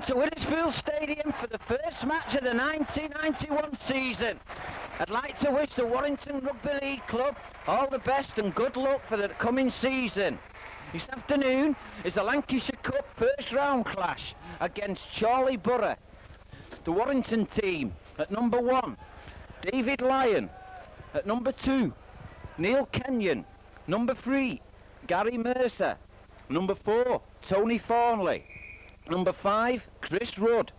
to Witherspoon Stadium for the first match of the 1991 season. I'd like to wish the Warrington Rugby League Club all the best and good luck for the coming season. This afternoon is the Lancashire Cup first round clash against Chorley Borough. The Warrington team at number 1, David Lyon. At number 2, Neil Kenyon. Number 3, Gary Mercer. Number 4, Tony Thornley. Number 5, Chris Rudd.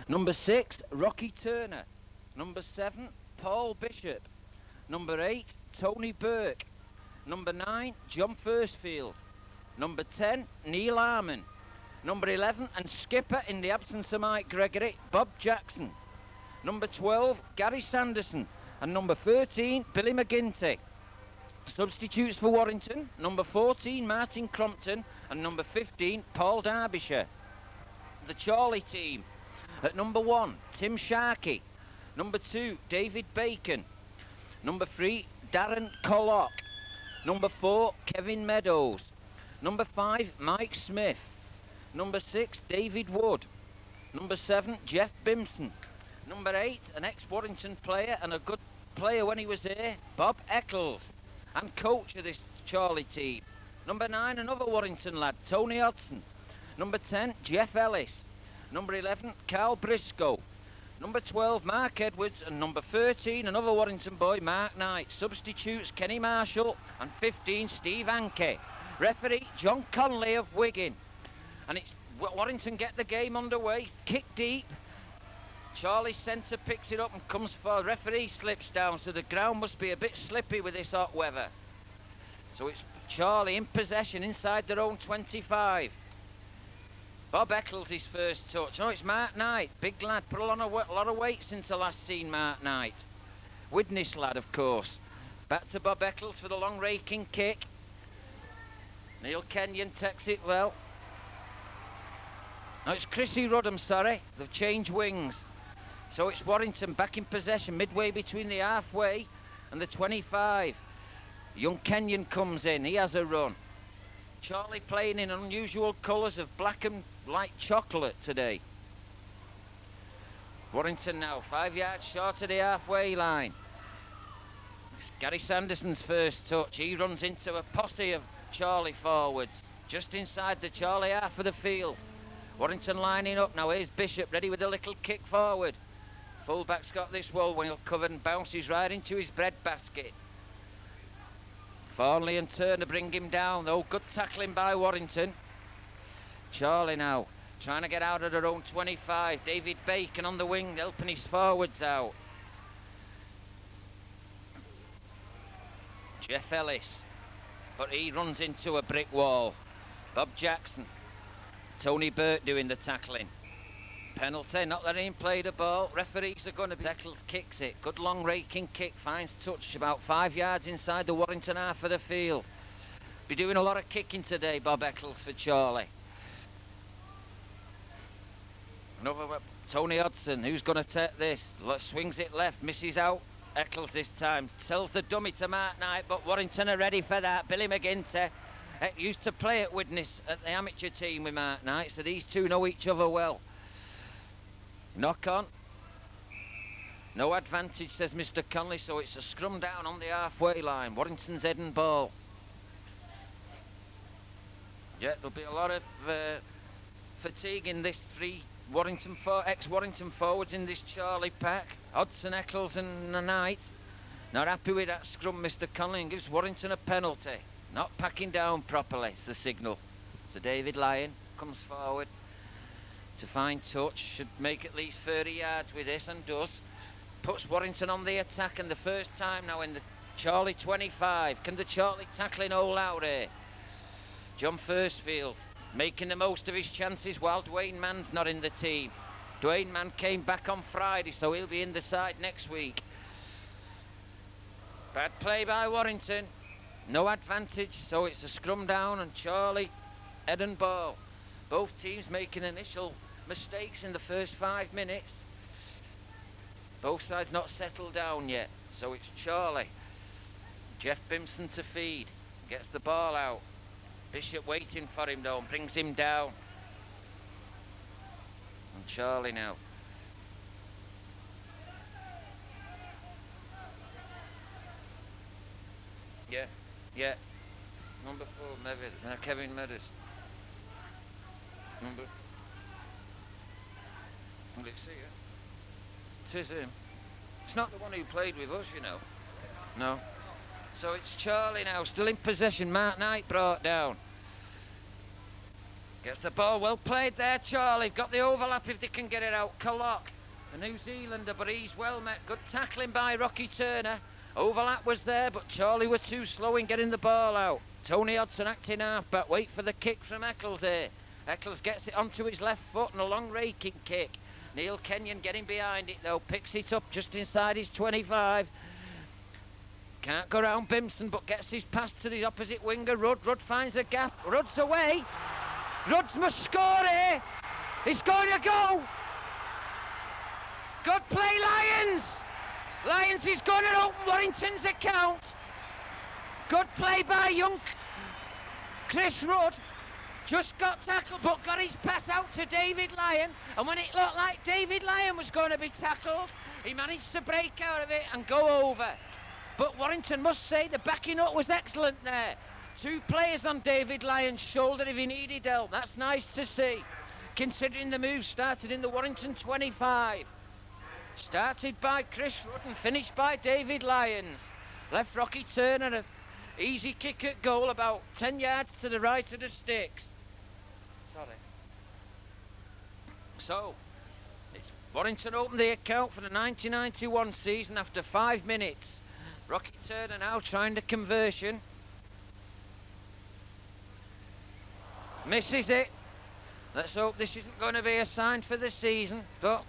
Number 6, Rocky Turner. Number 7, Paul Bishop. Number 8, Tony Burke. Number 9, John Firstfield. Number 10, Neil Harmon. Number 11, and skipper in the absence of Mike Gregory, Bob Jackson. Number 12, Gary Sanderson. And number 13, Billy McGinty. Substitutes for Warrington, number 14, Martin Crompton, and number 15, Paul Derbyshire. The Chorley team, at number 1, Tim Sharkey. Number 2, David Bacon. Number 3, Darren Collock. Number 4, Kevin Meadows. Number 5, Mike Smith. Number 6, David Wood. Number 7, Jeff Bimson. Number 8, an ex-Warrington player and a good player when he was here, Bob Eccles, and coach of this Chorley team. Number 9, another Warrington lad, Tony Hodson. Number 10, Jeff Ellis. Number 11, Carl Briscoe. Number 12, Mark Edwards. And number 13, another Warrington boy, Mark Knight. Substitutes, Kenny Marshall. And 15, Steve Anke. Referee, John Conley of Wigan. And it's Warrington get the game underway. Kick deep. Chorley's centre picks it up and comes forward. Referee slips down, so the ground must be a bit slippy with this hot weather. So it's Chorley in possession inside their own 25. Bob Eccles his first touch. Oh, it's Mark Knight, big lad, put a lot of weight since the last seen Mark Knight. Widnes lad, of course. Back to Bob Eccles for the long raking kick. Neil Kenyon takes it well. No, it's Chrissy Rudd, I'm sorry. They've changed wings. So it's Warrington back in possession, midway between the halfway and the 25. Young Kenyon comes in, he has a run. Chorley playing in unusual colours of black and light chocolate today. Warrington now 5 yards short of the halfway line. It's Gary Sanderson's first touch. He runs into a posse of Chorley forwards, just inside the Chorley half of the field. Warrington lining up now. Here's Bishop ready with a little kick forward. Fullback's got this well covered and bounces right into his bread basket. Thornley and Turner bring him down though. Good tackling by Warrington. Chorley now trying to get out of their own 25. David Bacon on the wing helping his forwards out. Jeff Ellis, but he runs into a brick wall. Bob Jackson. Tony Burke doing the tackling. Penalty, not letting him play the ball. Referees are going to be... Eccles kicks it. Good long raking kick. Finds touch about 5 yards inside the Warrington half of the field. Be doing a lot of kicking today, Bob Eccles for Chorley. Another Tony Hodson, who's going to take this? Swings it left, misses out. Eccles this time. Tells the dummy to Mark Knight, but Warrington are ready for that. Billy McGinty used to play at Widnes at the amateur team with Mark Knight, so these two know each other well. Knock on. No advantage, says Mr. Conley, so it's a scrum down on the halfway line. Warrington's head and ball. Yeah, there'll be a lot of fatigue in this three ex-Warrington forwards in this Chorley pack. Hodson, Eccles and Knight. Not happy with that scrum, Mr. Conley, and gives Warrington a penalty. Not packing down properly, it's the signal. So David Lyon comes forward to find touch, should make at least 30 yards with this and does. Puts Warrington on the attack and the first time now in the Chorley 25. Can the Chorley tackling hold out here? John Firstfield making the most of his chances while Dwayne Mann's not in the team. Dwayne Mann came back on Friday, so he'll be in the side next week. Bad play by Warrington. No advantage, so it's a scrum down and Chorley, head and ball. Both teams making initial mistakes in the first 5 minutes. Both sides not settled down yet, so it's Chorley. Jeff Bimson to feed, gets the ball out. Bishop waiting for him though and brings him down. And Charlie now. Yeah. Number 4, Kevin Meadows. Number. Will it see it? It is him. It's not the one who played with us, you know. No. So it's Charlie now, still in possession. Mark Knight brought down. Gets the ball, well played there, Charlie. Got the overlap if they can get it out. Collock, a New Zealander, but he's well met. Good tackling by Rocky Turner. Overlap was there, but Charlie were too slow in getting the ball out. Tony Hodson acting half-back. Wait for the kick from Eccles here. Eccles gets it onto his left foot and a long raking kick. Neil Kenyon getting behind it though. Picks it up just inside his 25. Can't go round Bimson, but gets his pass to the opposite winger. Rudd finds a gap. Rudd's away. Rudd must score here. He's going to go. Good play, Lions. Lions is going to open Warrington's account. Good play by young Chris Rudd. Just got tackled, but got his pass out to David Lyon. And when it looked like David Lyon was going to be tackled, he managed to break out of it and go over. But Warrington must say the backing up was excellent there. 2 players on David Lyon's shoulder if he needed help. That's nice to see, considering the move started in the Warrington 25. Started by Chris Rudd and finished by David Lyons. Left Rocky Turner, an easy kick at goal about 10 yards to the right of the sticks. So, it's Warrington opened the account for the 1991 season after 5 minutes. Rocky Turner now trying the conversion. Misses it. Let's hope this isn't going to be a sign for the season. But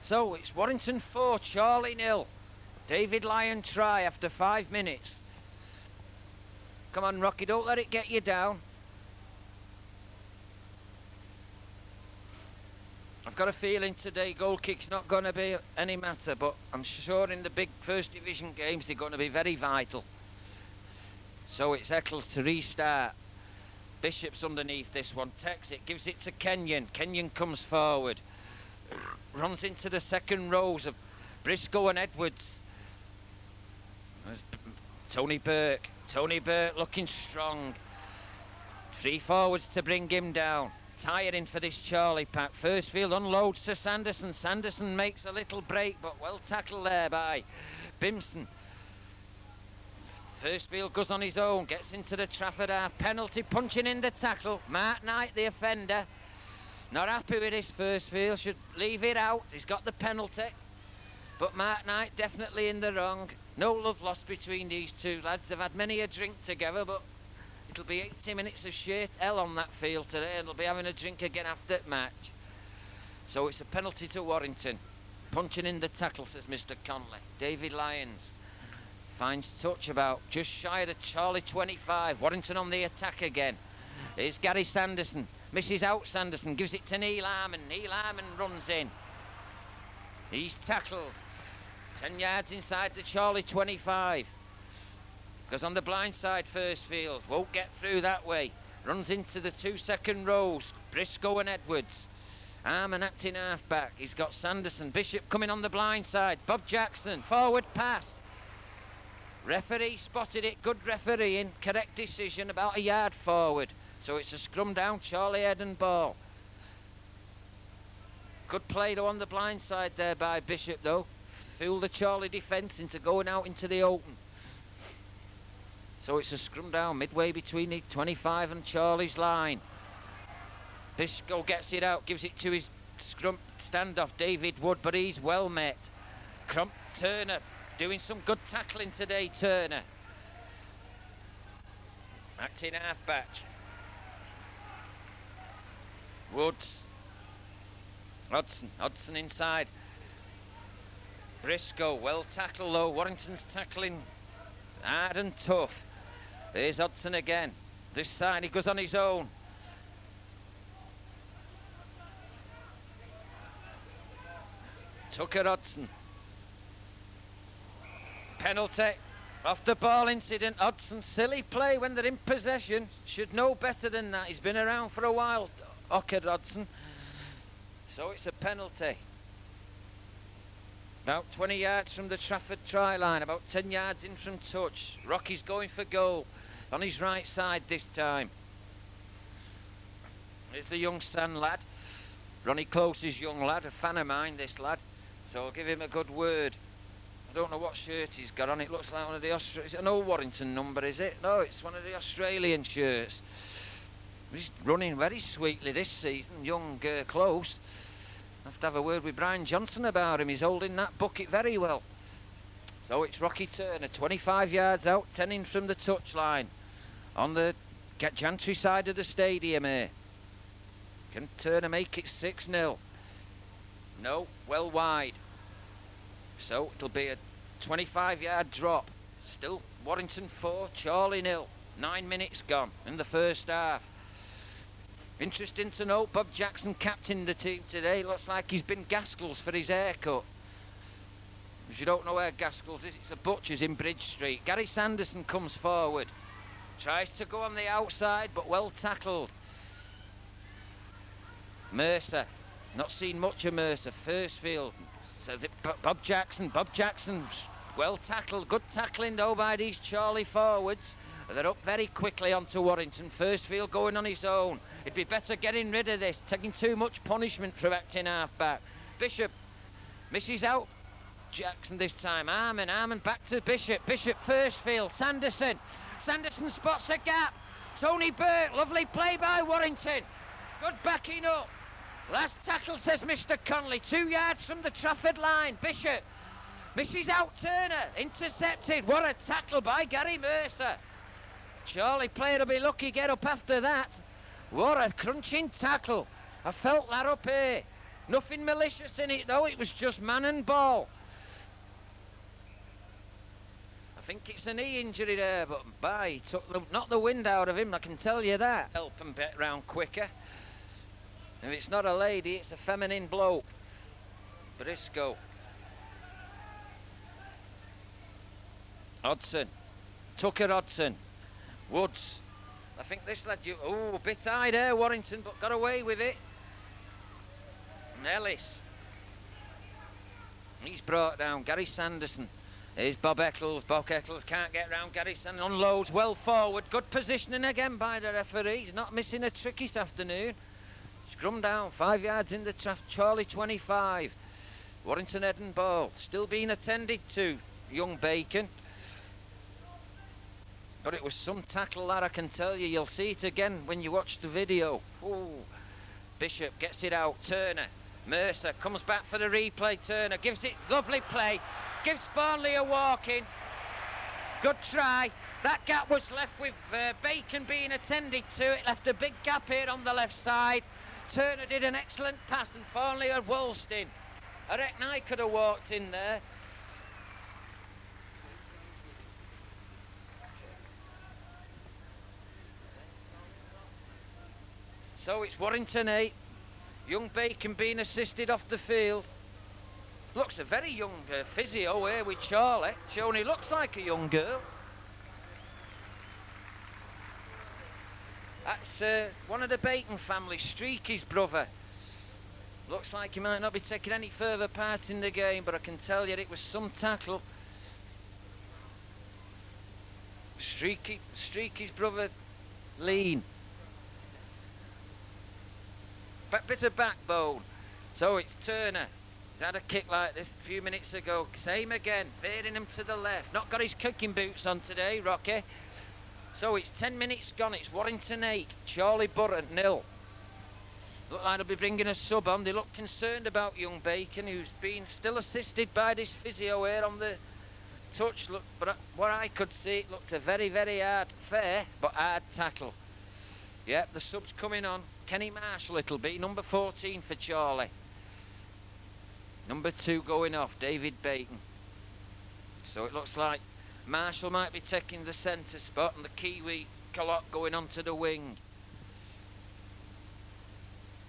so it's Warrington 4, Charlie 0. David Lyon try after 5 minutes. Come on, Rocky, don't let it get you down. I've got a feeling today goal kick's not going to be any matter, but I'm sure in the big First Division games they're going to be very vital. So it's Eccles to restart. Bishop's underneath this one, takes it, gives it to Kenyon. Kenyon comes forward, runs into the second rows of Briscoe and Edwards. There's Tony Burke looking strong. 3 forwards to bring him down. Tiring for this Charlie pack. Firstfield unloads to Sanderson. Sanderson makes a little break, but well tackled there by Bimson. Firstfield goes on his own, gets into the Trafford half. Penalty, punching in the tackle. Mark Knight, the offender. Not happy with this Firstfield, should leave it out. He's got the penalty. But Mark Knight definitely in the wrong. No love lost between these two lads. They've had many a drink together, but it'll be 80 minutes of sheer hell on that field today, and they'll be having a drink again after the match. So it's a penalty to Warrington. Punching in the tackle, says Mr. Conley. David Lyons finds touch about just shy of the Charlie 25. Warrington on the attack again. Here's Gary Sanderson. Misses out Sanderson, gives it to Neil Harmon. Neil Harmon runs in. He's tackled. 10 yards inside the Charlie 25. Goes on the blind side, Firstfield. Won't get through that way. Runs into the 2 second rows. Briscoe and Edwards. Harmon acting half-back. He's got Sanderson. Bishop coming on the blind side. Bob Jackson. Forward pass. Referee spotted it. Good refereeing. Correct decision. About a yard forward. So it's a scrum down. Charlie head and ball. Good play though on the blind side there by Bishop though. Fooled the Charlie defence into going out into the open. So it's a scrum down midway between the 25 and Charlie's line. Briscoe gets it out, gives it to his scrum standoff, David Wood, but he's well met. Crump Turner doing some good tackling today, Turner. Acting half-back. Woods. Hodson inside. Briscoe, well tackled though. Warrington's tackling hard and tough. There's Hodson again. This side he goes on his own. Tucker Hodson. Penalty. Off the ball incident. Hodson, silly play when they're in possession. Should know better than that. He's been around for a while, Tucker Hodson. So it's a penalty. About 20 yards from the Trafford try line, about 10 yards in from touch. Rocky's going for goal on his right side this time. Here's the young Stan lad. Ronnie Close's young lad, a fan of mine, this lad. So I'll give him a good word. I don't know what shirt he's got on. It looks like one of the is it an old Warrington number, is it? No, it's one of the Australian shirts. He's running very sweetly this season, young Close. I have to have a word with Brian Johnson about him. He's holding that bucket very well. So it's Rocky Turner, 25 yards out, 10 in from the touchline. On the Gantry side of the stadium here. Can Turner make it 6-0? No, well wide. So it'll be a 25-yard drop. Still Warrington 4, Chorley 0. 9 minutes gone in the first half. Interesting to note, Bob Jackson captained the team today. Looks like he's been Gaskell's for his haircut. If you don't know where Gaskell's is, it's a butcher's in Bridge Street. Gary Sanderson comes forward. Tries to go on the outside, but well tackled. Mercer. Not seen much of Mercer. Firstfield. Says it Bob Jackson. Bob Jackson's well tackled. Good tackling though by these Chorley forwards. They're up very quickly onto Warrington. Firstfield going on his own. It'd be better getting rid of this. Taking too much punishment for acting half-back. Bishop misses out. Jackson this time. Arman back to Bishop. Bishop Firstfield. Sanderson. Sanderson spots a gap. Tony Burke. Lovely play by Warrington. Good backing up. Last tackle, says Mr. Conley. 2 yards from the Trafford line. Bishop misses out Turner. Intercepted. What a tackle by Gary Mercer. Chorley player will be lucky get up after that. What a crunching tackle. I felt that up here. Nothing malicious in it though. It was just man and ball. I think it's a knee injury there, but he took knocked the wind out of him, I can tell you that. Help him get round quicker. If it's not a lady, it's a feminine bloke. Briscoe. Hodson. Tucker Hodson. Woods. I think this lad you. Oh, a bit high there, Warrington, but got away with it. And Ellis. He's brought down. Gary Sanderson. Here's Bob Eccles. Bob Eccles can't get round Gary Sanderson. Unloads well forward. Good positioning again by the referee. He's not missing a trick this afternoon. Scrum down. 5 yards in the traffic. Chorley 25. Warrington head and ball. Still being attended to. Young Bacon. But it was some tackle that I can tell you. You'll see it again when you watch the video. Ooh. Bishop gets it out. Turner. Mercer comes back for the replay. Turner gives it lovely play. Gives Farnley a walk in. Good try. That gap was left with Bacon being attended to. It left a big gap here on the left side. Turner did an excellent pass and Farnley had waltzed in. I reckon I could have walked in there. So it's Warrington 8. Young Bacon being assisted off the field. Looks a very young physio here with Chorley. She only looks like a young girl. That's one of the Bacon family, Streaky's brother. Looks like he might not be taking any further part in the game, but I can tell you it was some tackle. Streaky's brother, lean. Bit of backbone. So it's Turner. He's had a kick like this a few minutes ago. Same again, veering him to the left. Not got his kicking boots on today, Rocky. So it's 10 minutes gone. It's Warrington 8, Chorley Borough 0. Look like they'll be bringing a sub on. They look concerned about young Bacon, who's being still assisted by this physio here on the touch. Look, but what I could see, it looked a very, very hard, fair, but hard tackle. Yep, the sub's coming on. Kenny Marshall it'll be, number 14 for Chorley. Number 2 going off, David Bacon. So it looks like Marshall might be taking the centre spot and the Kiwi Colott going onto the wing.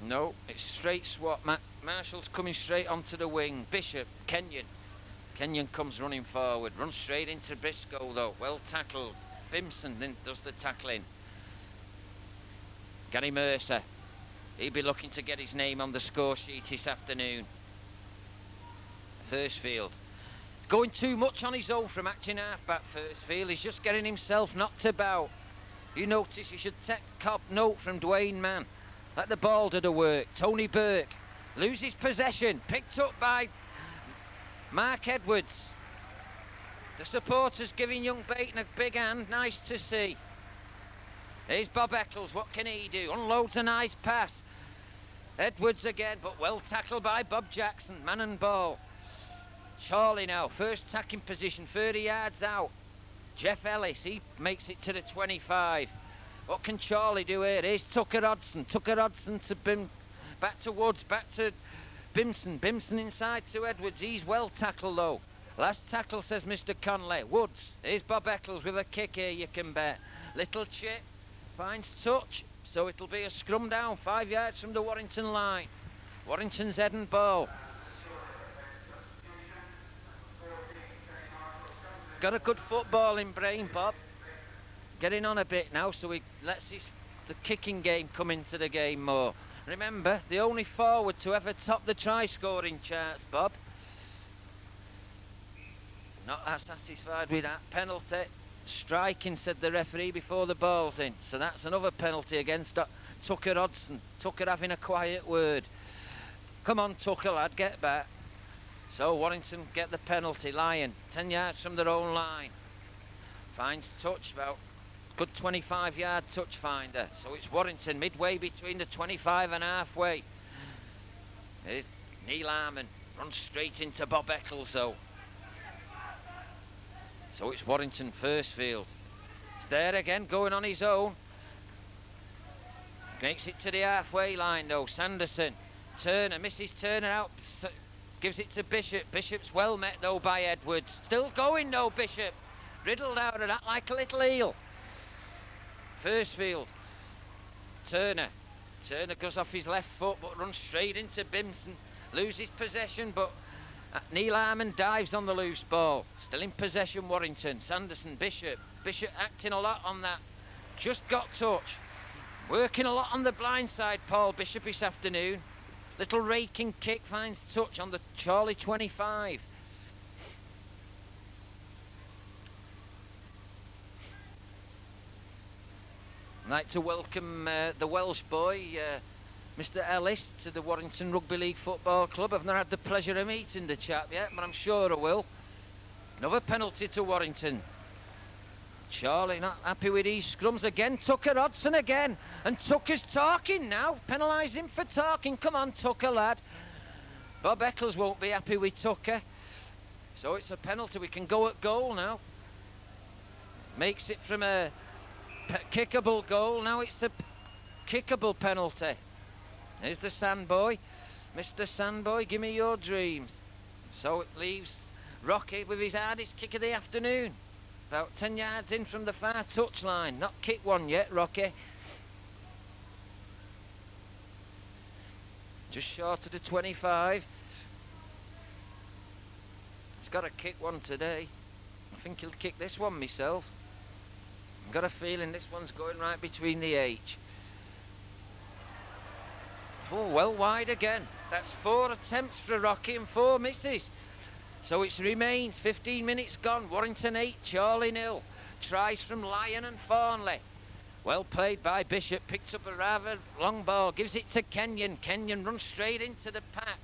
No, it's straight swap. Marshall's coming straight onto the wing. Bishop, Kenyon comes running forward. Runs straight into Briscoe though. Well tackled. Bimson then does the tackling. Gary Mercer. He'll be looking to get his name on the score sheet this afternoon. Firstfield. Going too much on his own from acting half-back, Firstfield. He's just getting himself knocked about. You notice you should take cop note from Dwayne Mann. Let the ball do the work. Tony Burke loses possession. Picked up by Mark Edwards. The supporters giving young Baton a big hand. Nice to see. Here's Bob Eccles. What can he do? Unloads a nice pass. Edwards again, but well tackled by Bob Jackson. Man and ball. Chorley now. First attacking position. 30 yards out. Jeff Ellis. He makes it to the 25. What can Chorley do here? Here's Tucker Hodgson. Tucker Hodgson to back to Woods. Back to Bimson. Bimson inside to Edwards. He's well tackled though. Last tackle, says Mr. Conley. Woods. Here's Bob Eccles with a kick here, you can bet. Little chip. Finds touch. So it'll be a scrum down. 5 yards from the Warrington line. Warrington's head and ball. Got a good footballing brain, Bob. Getting on a bit now, so he lets the kicking game come into the game more. Remember, the only forward to ever top the try-scoring charts, Bob. Not satisfied with that penalty. Striking, said the referee before the ball's in. So that's another penalty against Tucker Hodgson. Tucker having a quiet word. Come on, Tucker, lad, get back. So Warrington get the penalty. Lyon, 10 yards from their own line. Finds touch, about good 25-yard touch finder. So it's Warrington midway between the 25 and halfway. Here's Neil Harmon. Runs straight into Bob Eccles, though. So it's Warrington Firstfield. It's there again, going on his own. Makes it to the halfway line, though. Sanderson. Turner, misses Turner out. Gives it to Bishop. Bishop's well met, though, by Edwards. Still going, though, Bishop. Riddled out of that like a little eel. Firstfield. Turner. Turner goes off his left foot, but runs straight into Bimson. Loses possession, but Neil Harmon dives on the loose ball. Still in possession, Warrington. Sanderson, Bishop. Bishop acting a lot on that. Just got touch. Working a lot on the blind side, Paul Bishop, this afternoon. Little raking kick finds touch on the Chorley 25. I'd like to welcome the Welsh boy, Mr. Ellis, to the Warrington Rugby League Football Club. I've not had the pleasure of meeting the chap yet, but I'm sure I will. Another penalty to Warrington. Chorley not happy with these scrums again. Tucker Hodgson again. And Tucker's talking now. Penalise him for talking. Come on, Tucker, lad. Bob Eccles won't be happy with Tucker. So it's a penalty. We can go at goal now. Makes it from a kickable goal. Now it's a kickable penalty. Here's the Sandboy. Mr. Sandboy, give me your dreams. So it leaves Rocky with his hardest kick of the afternoon. About 10 yards in from the far touchline. Not kicked one yet, Rocky. Just short of the 25. He's got to kick one today. I think he'll kick this one myself. I've got a feeling this one's going right between the H. Oh, well wide again. That's 4 attempts for Rocky and 4 misses. So it remains 15 minutes gone. Warrington 8, Chorley 0. Tries from Lyon and Thornley. Well played by Bishop. Picked up a rather long ball. Gives it to Kenyon. Kenyon runs straight into the pack.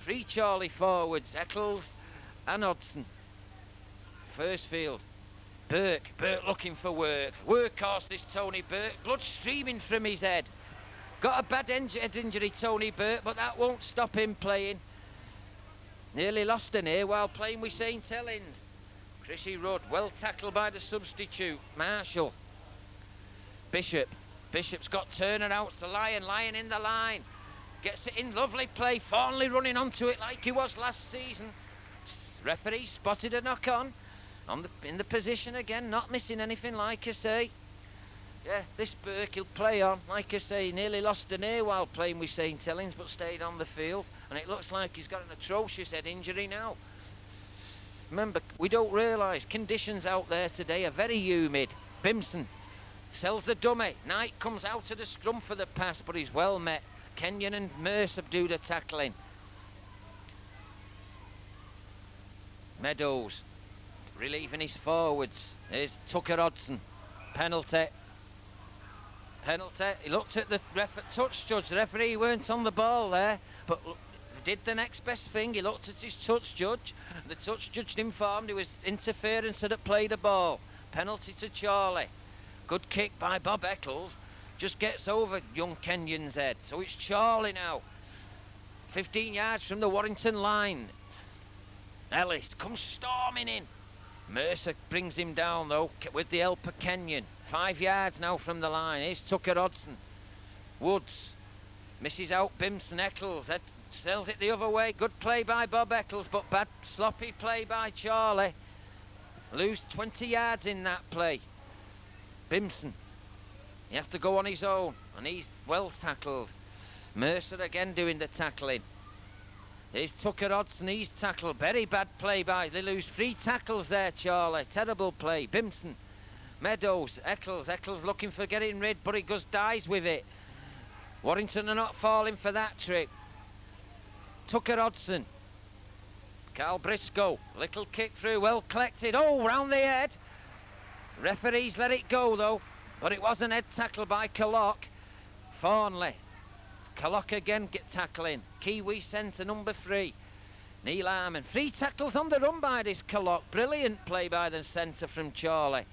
3 Chorley forwards. Eccles and Hodgson. Firstfield. Burke. Burke looking for work. Workhorse, this Tony Burke. Blood streaming from his head. Got a bad head injury, Tony Burke, but that won't stop him playing. Nearly lost an ear while playing with St Helens. Chrissy Rudd, well tackled by the substitute, Marshall. Bishop. Bishop's got Turner out to Lyon. Lyon in the line. Gets it in, lovely play. Thornley running onto it like he was last season. Referee spotted a knock on in the position again, not missing anything, like I say. Yeah, this Burke, he'll play on. Like I say, nearly lost an ear while playing with St Helens, but stayed on the field. And it looks like he's got an atrocious head injury now. Remember, we don't realise conditions out there today are very humid. Bimson sells the dummy. Knight comes out of the scrum for the pass, but he's well met. Kenyon and Mercer do the tackling. Meadows relieving his forwards. Here's Tucker Hodgson. Penalty. Penalty. He looked at the touch judge. The referee weren't on the ball there, but did the next best thing. He looked at his touch judge. The touch judge informed he was interference that had played a ball. Penalty to Chorley. Good kick by Bob Eccles. Just gets over young Kenyon's head. So it's Chorley now. 15 yards from the Warrington line. Ellis comes storming in. Mercer brings him down though with the help of Kenyon. 5 yards now from the line. Here's Tucker Hodgson. Woods misses out Bimson. Eccles sells it the other way. Good play by Bob Eccles, but bad sloppy play by Chorley. Lose 20 yards in that play. Bimson, he has to go on his own, and he's well tackled. Mercer again doing the tackling. Here's Tucker Hodgson, he's tackled. Very bad play by, they lose 3 tackles there, Chorley. Terrible play. Bimson, Meadows, Eccles looking for getting rid, but he dies with it. Warrington are not falling for that trick. Tucker Hodgson. Carl Briscoe, little kick through, well collected. Oh, round the head. Referees let it go though, but it was an head tackle by Collock. Thornley. Collock again tackling. Kiwi centre number 3. Neil Harmon. 3 tackles on the run by this Collock. Brilliant play by the centre from Chorley.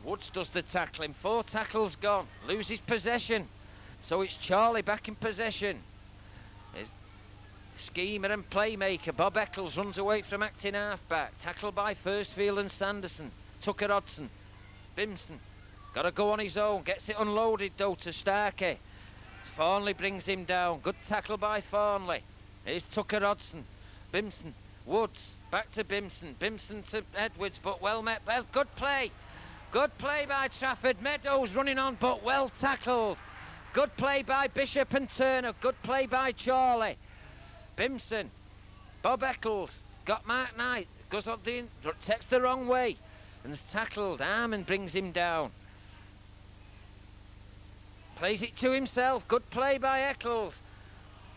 Woods does the tackling. 4 tackles gone. Loses possession. So it's Chorley back in possession. His schemer and playmaker Bob Eccles runs away from acting half-back. Tackled by Firstfield and Sanderson. Tucker Hodgson. Bimson. Got to go on his own. Gets it unloaded though to Starkey. Thornley brings him down. Good tackle by Thornley. Here's Tucker Hodgson. Bimson. Woods. Back to Bimson. Bimson to Edwards, but well met. Well, good play. Good play by Trafford. Meadows running on, but well tackled. Good play by Bishop and Turner. Good play by Chorley. Bimson. Bob Eccles. Got Mark Knight. Goes on the takes the wrong way. And is tackled. Harmon brings him down. Plays it to himself. Good play by Eccles.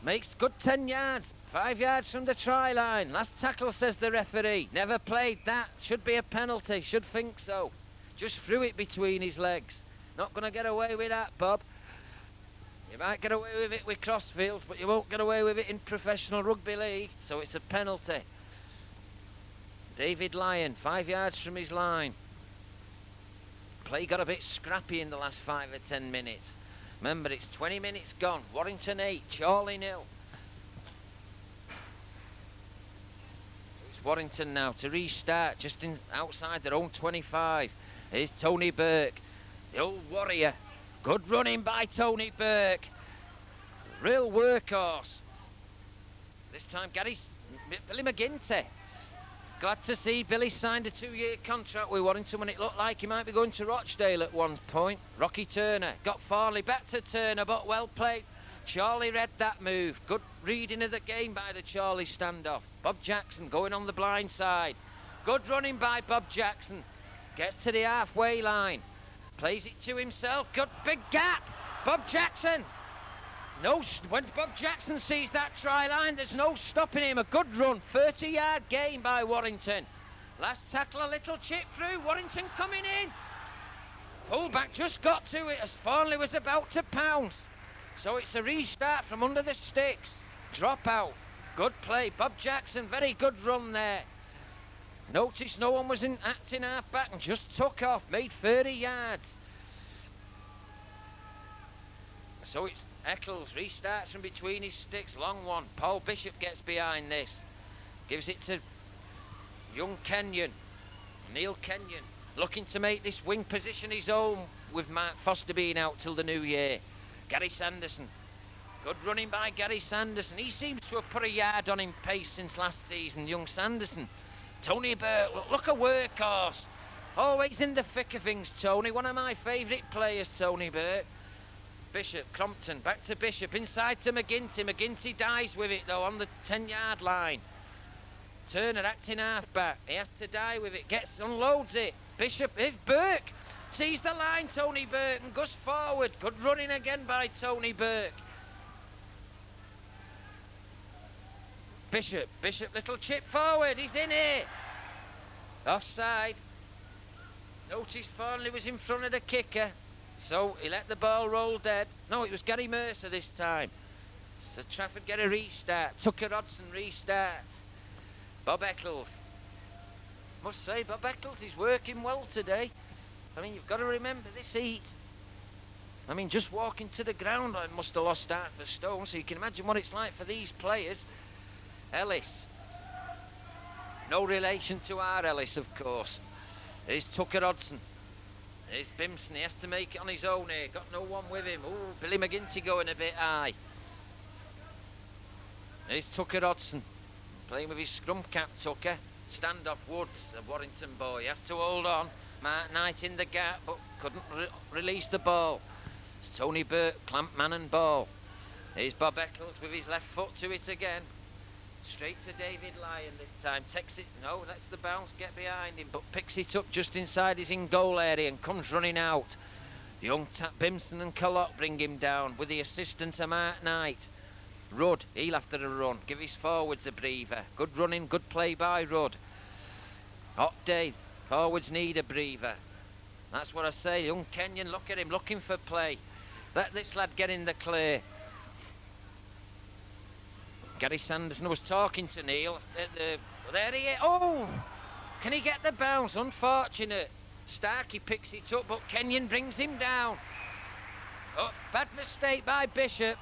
Makes good 10 yards. 5 yards from the try line. Last tackle, says the referee. Never played that. Should be a penalty. Should think so. Just threw it between his legs. Not going to get away with that, Bob. You might get away with it with Crossfields, but you won't get away with it in professional rugby league. So it's a penalty. David Lyon, 5 yards from his line. Play got a bit scrappy in the last 5 or 10 minutes. Remember, it's 20 minutes gone. Warrington 8, Chorley 0. It's Warrington now to restart just outside their own 25. Here's Tony Burke, the old warrior. Good running by Tony Burke. Real workhorse. This time Billy McGinty. Glad to see Billy signed a 2-year contract with Warrington when it looked like he might be going to Rochdale at one point. Rocky Turner got Farley back to Turner, but well played. Chorley read that move. Good reading of the game by the Chorley standoff. Bob Jackson going on the blind side. Good running by Bob Jackson. Gets to the halfway line. Plays it to himself. Good big gap. Bob Jackson. When Bob Jackson sees that try line, there's no stopping him. A good run, 30-yard gain by Warrington. Last tackle, a little chip through. Warrington coming in. Fullback just got to it as Farley was about to pounce. So it's a restart from under the sticks. Drop out. Good play. Bob Jackson, very good run there. Notice no one was in acting half-back and just took off. Made 30 yards. So it's Eccles restarts from between his sticks, long one. Paul Bishop gets behind this. Gives it to young Kenyon. Neil Kenyon looking to make this wing position his own with Mark Foster being out till the new year. Gary Sanderson. Good running by Gary Sanderson. He seems to have put a yard on him pace since last season, young Sanderson. Tony Burke, look a workhorse. Always in the thick of things, Tony. One of my favourite players, Tony Burke. Bishop, Crompton, back to Bishop, inside to McGinty. McGinty dies with it, though, on the 10-yard line. Turner acting half-back. He has to die with it, unloads it. Bishop, here's Burke. Sees the line, Tony Burke, and goes forward. Good running again by Tony Burke. Bishop, little chip forward, he's in here. Offside. Noticed Thornley was in front of the kicker, so he let the ball roll dead. No, it was Gary Mercer this time. So Trafford get a restart. Tucker Hodgson restarts. Bob Eccles. Must say, Bob Eccles is working well today. I mean, you've got to remember this heat. I mean, just walking to the ground, I must have lost half a stone, so you can imagine what it's like for these players. Ellis. No relation to our Ellis, of course. Here's Tucker Hodgson. Here's Bimson. He has to make it on his own here. Got no one with him. Ooh, Billy McGinty going a bit high. Here's Tucker Hodgson. Playing with his scrum cap, Tucker. Standoff Woods, the Warrington boy. He has to hold on. Mark Knight in the gap, but couldn't release the ball. It's Tony Burke, clamp man and ball. Here's Bob Eccles with his left foot to it again. Straight to David Lyon this time. Takes it, no, that's the bounce, get behind him, but picks it up just inside his in-goal area and comes running out. Young Bimson and Collott bring him down with the assistance of Mark Knight. Rudd, he'll have to run, give his forwards a breather. Good running, good play by Rudd. Hot day, forwards need a breather. That's what I say, young Kenyon, look at him, looking for play. Let this lad get in the clear. Gary Sanderson was talking to Neil. There he is. Oh! Can he get the bounce? Unfortunate. Starkey picks it up, but Kenyon brings him down. Oh, bad mistake by Bishop.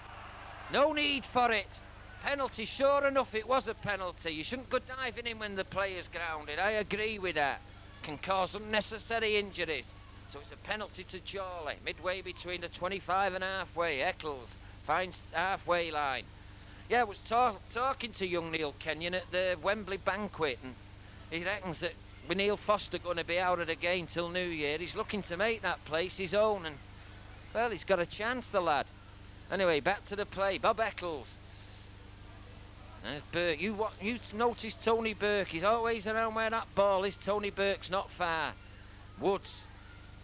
No need for it. Penalty, sure enough, it was a penalty. You shouldn't go diving in when the player's grounded. I agree with that. Can cause unnecessary injuries. So it's a penalty to Chorley. Midway between the 25 and halfway. Eccles finds halfway line. Yeah, I was talking to young Neil Kenyon at the Wembley banquet, and he reckons that with Neil Foster going to be out of the game till New Year, he's looking to make that place his own, and, well, he's got a chance, the lad. Anyway, back to the play. Bob Eccles. There's Burke. You notice Tony Burke. He's always around where that ball is. Tony Burke's not far. Woods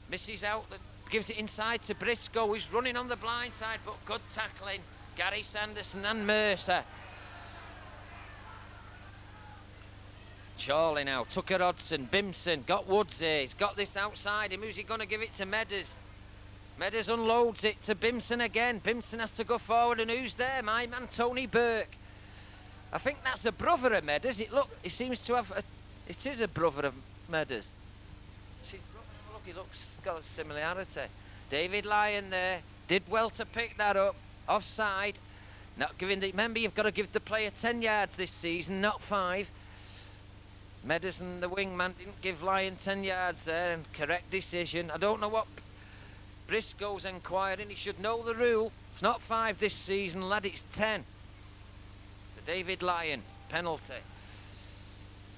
misses out, gives it inside to Briscoe. He's running on the blind side, but good tackling. Gary Sanderson and Mercer. Chorley now, Tucker Hodgson, Bimson, got Woods here. He's got this outside him. Who's he going to give it to? Medders. Medders unloads it to Bimson again. Bimson has to go forward, and who's there? My man Tony Burke. I think that's a brother of Medders. He seems to have it is a brother of Medders. Look, he looks got a similarity. David Lyon there. Did well to pick that up. Offside. Not giving remember, you've got to give the player 10 yards this season, not 5. Medicine, the wingman, didn't give Lyon 10 yards there, and correct decision. I don't know what Briscoe's inquiring. He should know the rule. It's not 5 this season, lad, it's 10. So David Lyon, penalty.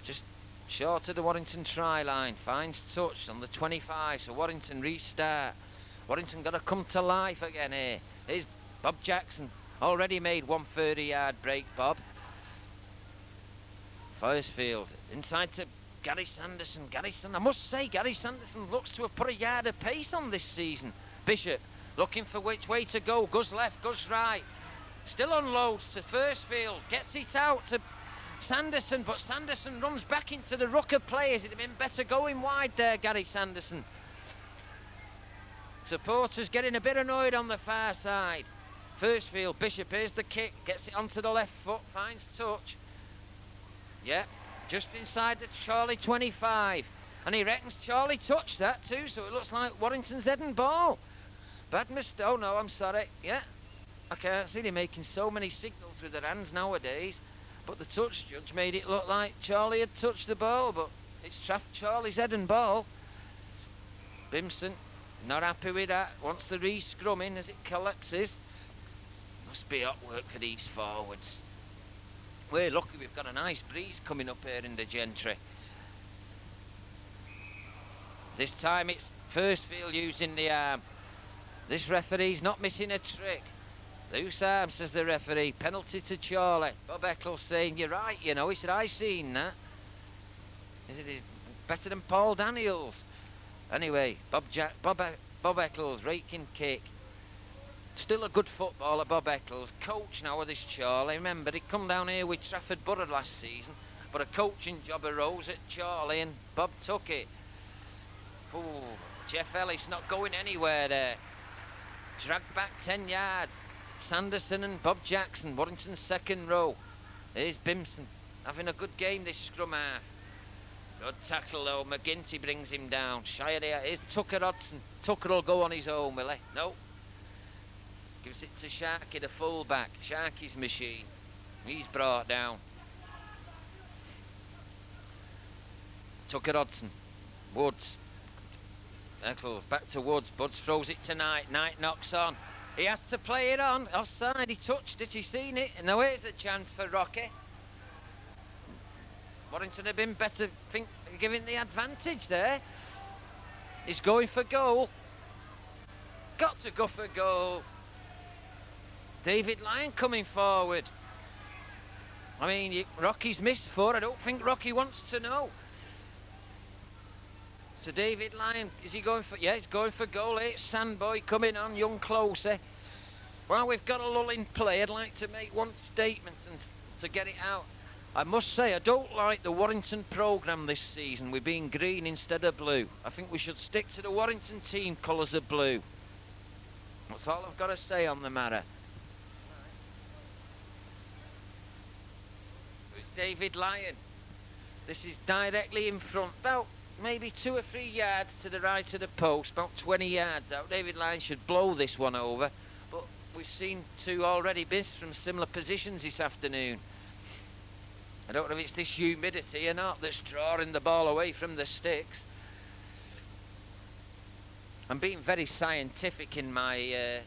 Just short of the Warrington try line. Finds touch on the 25, so Warrington restart. Warrington got to come to life again here. Here's Bob Jackson. Already made 1 30-yard break, Bob. Field inside to Gary Sanderson. I must say, Gary Sanderson looks to have put a yard of pace on this season. Bishop looking for which way to go. Goes left, goes right. Still unloads to Field. Gets it out to Sanderson, but Sanderson runs back into the ruck of players. It'd have been better going wide there, Gary Sanderson. Supporters getting a bit annoyed on the far side. Field, Bishop, here's the kick. Gets it onto the left foot, finds touch. Yeah, just inside the Chorley 25. And he reckons Chorley touched that too, so it looks like Warrington's head and ball. Bad mistake. Oh no, I'm sorry. Yeah, I can't see them making so many signals with their hands nowadays. But the touch judge made it look like Chorley had touched the ball, but it's Chorley's head and ball. Bimson, not happy with that. Wants the re-scrumming as it collapses. Must be hot work for these forwards. We're lucky we've got a nice breeze coming up here in the Gentry. This time it's Field using the arm. This referee's not missing a trick. Loose arm, says the referee. Penalty to Chorley. Bob Eccles saying, you're right, you know. He said, I seen that. Is it better than Paul Daniels? Anyway, Bob Eccles, raking kick. Still a good footballer, Bob Eccles. Coach now with this Chorley. Remember, he come down here with Trafford Borough last season, but a coaching job arose at Chorley and Bob took it. Ooh, Jeff Ellis not going anywhere there. Dragged back 10 yards. Sanderson and Bob Jackson, Warrington's second row. There's Bimson having a good game this scrum half. Good tackle though, McGinty brings him down. Shy of there, here's Tucker Hodgson. Tucker will go on his own, will he? No. Gives it to Sharkey, the full-back. Sharkey's machine. He's brought down. Tucker Hodgson. Woods. Eccles, back to Woods. Woods throws it to Knight. Knight knocks on. He has to play it on. Offside, he touched it, he seen it. And now here's the chance for Rocky. Warrington have been better, giving the advantage there. He's going for goal. Got to go for goal. David Lyon coming forward. I mean, Rocky's missed 4. I don't think Rocky wants to know. So David Lyon, is he going for... Yeah, he's going for goal. It's Sandboy coming on, young closer. Well, we've got a lull in play. I'd like to make one statement and to get it out. I must say, I don't like the Warrington programme this season. We're being green instead of blue. I think we should stick to the Warrington team colours of blue. That's all I've got to say on the matter. It's David Lyon. This is directly in front, about maybe 2 or 3 yards to the right of the post, about 20 yards out. David Lyon should blow this one over, but we've seen 2 already miss from similar positions this afternoon. I don't know if it's this humidity or not that's drawing the ball away from the sticks. I'm being very scientific in my...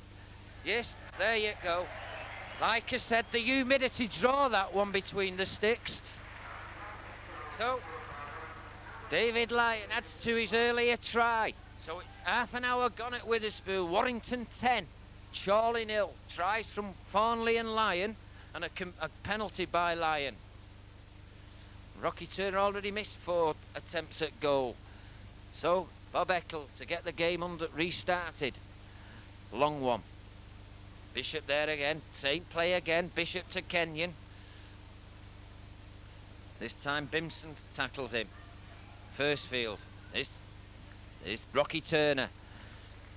Yes, there you go. Like I said, the humidity draw that one between the sticks. So, David Lyon adds to his earlier try. So it's half an hour gone at Witherspoon. Warrington 10, Chorley 0. Tries from Farnley and Lyon, and a penalty by Lyon. Rocky Turner already missed 4 attempts at goal. So, Bob Eccles to get the game restarted. Long one. Bishop there again. Same play again. Bishop to Kenyon. This time Bimson tackles him. First field. This Rocky Turner.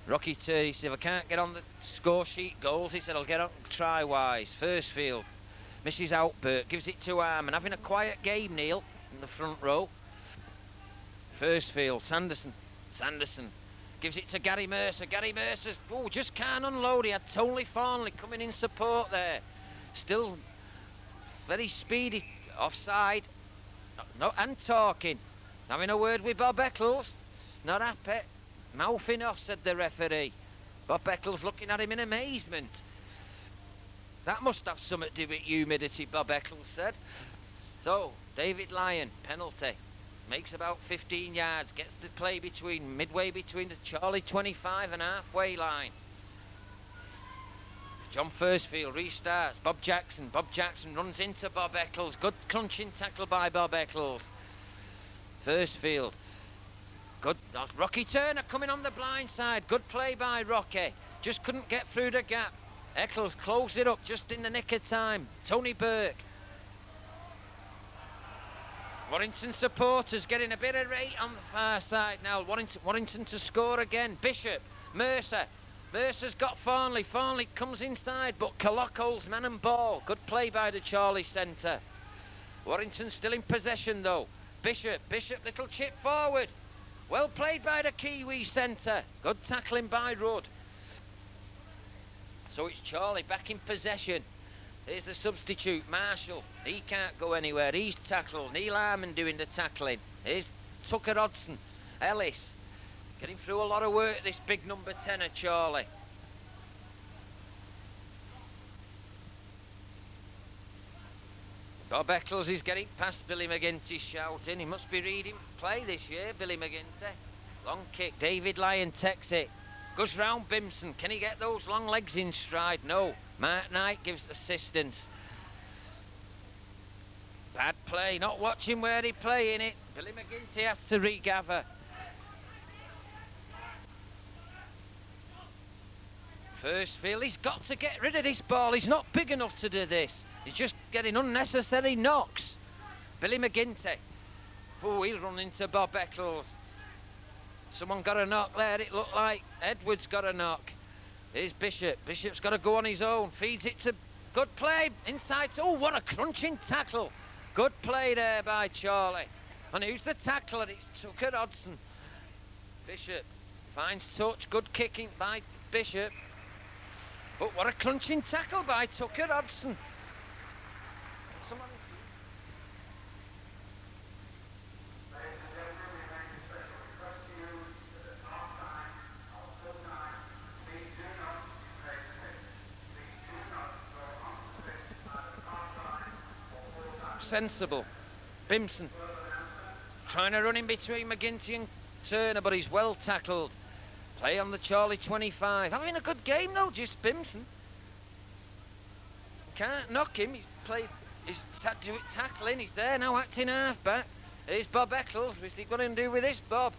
Rocky Turner, he said, if I can't get on the score sheet goals, he said, I'll get on try-wise. First field. Mrs. Outbert gives it to Arm and having a quiet game, Neil, in the front row. First field, Sanderson gives it to Gary Mercer. Gary Mercer's, just can't unload. He had Tony Farnley coming in support there. Still very speedy, offside. No, and talking. Having a word with Bob Eccles. Not happy. Mouthing off, said the referee. Bob Eccles looking at him in amazement. That must have something to do with humidity, Bob Eccles said. So, David Lyon, penalty. Makes about 15 yards. Gets to play midway between the Chorley 25 and halfway line. John Firstfield restarts. Bob Jackson runs into Bob Eccles. Good crunching tackle by Bob Eccles. Firstfield. Good. Rocky Turner coming on the blind side. Good play by Rocky. Just couldn't get through the gap. Eccles closed it up just in the nick of time. Tony Burke. Warrington supporters getting a bit of rate on the far side now. Warrington to score again. Bishop. Mercer. Mercer's got Farnley. Farnley comes inside, but Collock holds man and ball. Good play by the Chorley centre. Warrington still in possession though. Bishop, little chip forward. Well played by the Kiwi centre. Good tackling by Rudd. So it's Chorley back in possession. Here's the substitute, Marshall. He can't go anywhere. He's tackled. Neil Harmon doing the tackling. Here's Tucker Hodgson. Ellis. Getting through a lot of work, this big number 10 at Chorley. Bob Eccles is getting past Billy McGinty shouting. He must be reading play this year, Billy McGinty. Long kick. David Lyon takes it. Goes round Bimson. Can he get those long legs in stride? No. Mark Knight gives assistance. Bad play. Not watching where he's playing it. Billy McGinty has to regather. First field, he's got to get rid of this ball. He's not big enough to do this. He's just getting unnecessary knocks. Billy McGinty. Oh, he'll run into Bob Eccles. Someone got a knock there, it looked like. Edwards got a knock. Here's Bishop. Bishop's got to go on his own. Feeds it to... Good play. Inside. Oh, what a crunching tackle. Good play there by Chorley. And who's the tackler? It's Tucker Hodgson. Bishop finds touch. Good kicking by Bishop. But what a crunching tackle by Tucker Hodgson. Sensible. Bimson trying to run in between McGinty and Turner, but he's well tackled. Play on the Chorley 25. Having a good game though, just Bimson. Can't knock him. He's tackling. He's there now, acting half-back. Here's Bob Eccles. What's he going to do with this, Bob?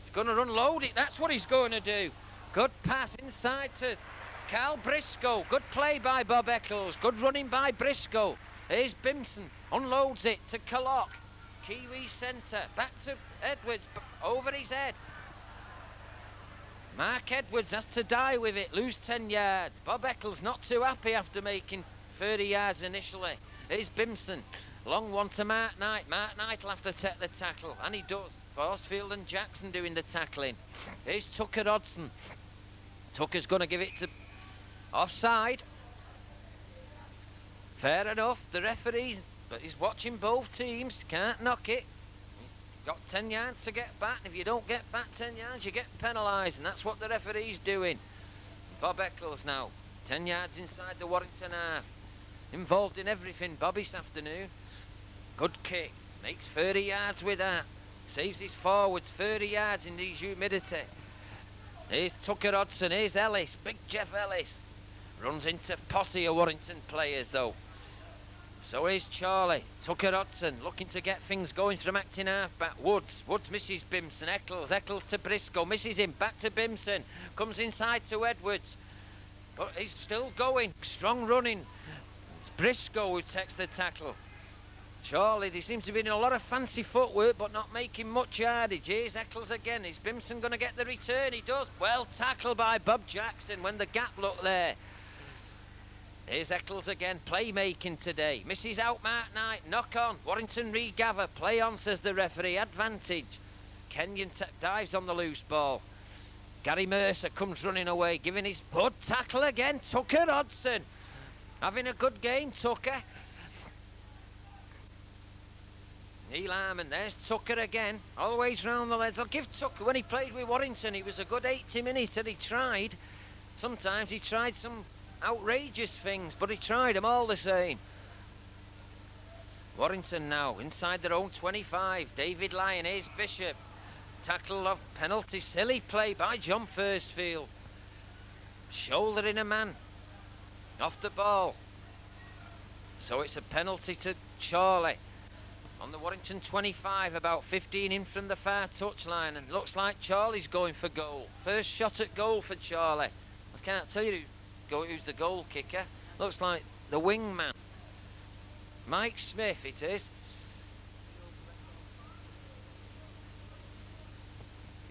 He's going to unload it. That's what he's going to do. Good pass inside to Carl Briscoe. Good play by Bob Eccles. Good running by Briscoe. Here's Bimson. Unloads it to Collock. Kiwi centre. Back to Edwards. Over his head. Mark Edwards has to die with it. Lose 10 yards. Bob Eccles not too happy after making 30 yards initially. Here's Bimson. Long one to Mark Knight. Mark Knight will have to take the tackle. And he does. Forcefield and Jackson doing the tackling. Here's Tucker Hodgson. Tucker's going to give it to... Offside. Fair enough. The referee's... But he's watching both teams. Can't knock it. He's got 10 yards to get back. If you don't get back 10 yards, you get penalised. And that's what the referee's doing. Bob Eccles now. 10 yards inside the Warrington half. Involved in everything, Bob, this afternoon. Good kick. Makes 30 yards with that. Saves his forwards 30 yards in this humidity. Here's Tucker Hodgson. Here's Ellis. Big Jeff Ellis. Runs into posse of Warrington players, though. So here's Chorley. Tucker Hodgson looking to get things going from acting half-back. Woods misses Bimson. Eccles to Briscoe. Misses him. Back to Bimson. Comes inside to Edwards. But he's still going. Strong running. It's Briscoe who takes the tackle. Chorley, they seem to be in a lot of fancy footwork, but not making much yardage. Here's Eccles again. Is Bimson going to get the return? He does. Well tackled by Bob Jackson when the gap looked there. Here's Eccles again, playmaking today. Misses out Mark Knight, knock on. Warrington regather, play on, says the referee, advantage. Kenyon dives on the loose ball. Gary Mercer comes running away, giving his good tackle again. Tucker Hodgson. Having a good game, Tucker. Neil Harmon, there's Tucker again. Always round the legs. I'll give Tucker, when he played with Warrington, he was a good 80 minutes and he tried. Sometimes he tried some outrageous things, but he tried them all the same. Warrington now inside their own 25. David Lyon, here's Bishop. Tackle of penalty, silly play by John Firstfield. Shouldering a man off the ball. So it's a penalty to Chorley on the Warrington 25, about 15 in from the far touchline, and looks like Chorley's going for goal. First shot at goal for Chorley. I can't tell you who's the goal kicker. Looks like the wingman. Mike Smith it is.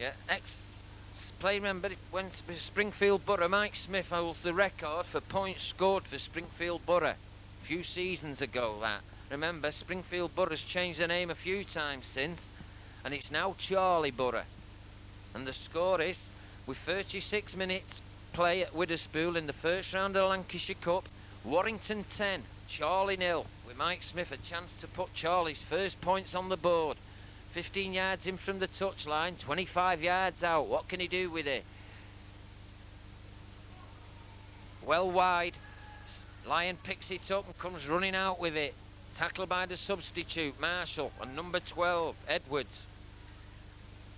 Yeah, ex-player member when Springfield Borough. Mike Smith holds the record for points scored for Springfield Borough. A few seasons ago that. Remember, Springfield Borough's changed their name a few times since, and it's now Chorley Borough. And the score is, with 36 minutes play at Witherspool in the first round of the Lancashire Cup, Warrington 10, Chorley 0, with Mike Smith a chance to put Chorley's first points on the board. 15 yards in from the touchline, 25 yards out. What can he do with it? Well wide. Lyon picks it up and comes running out with it. Tackled by the substitute, Marshall, and number 12, Edwards.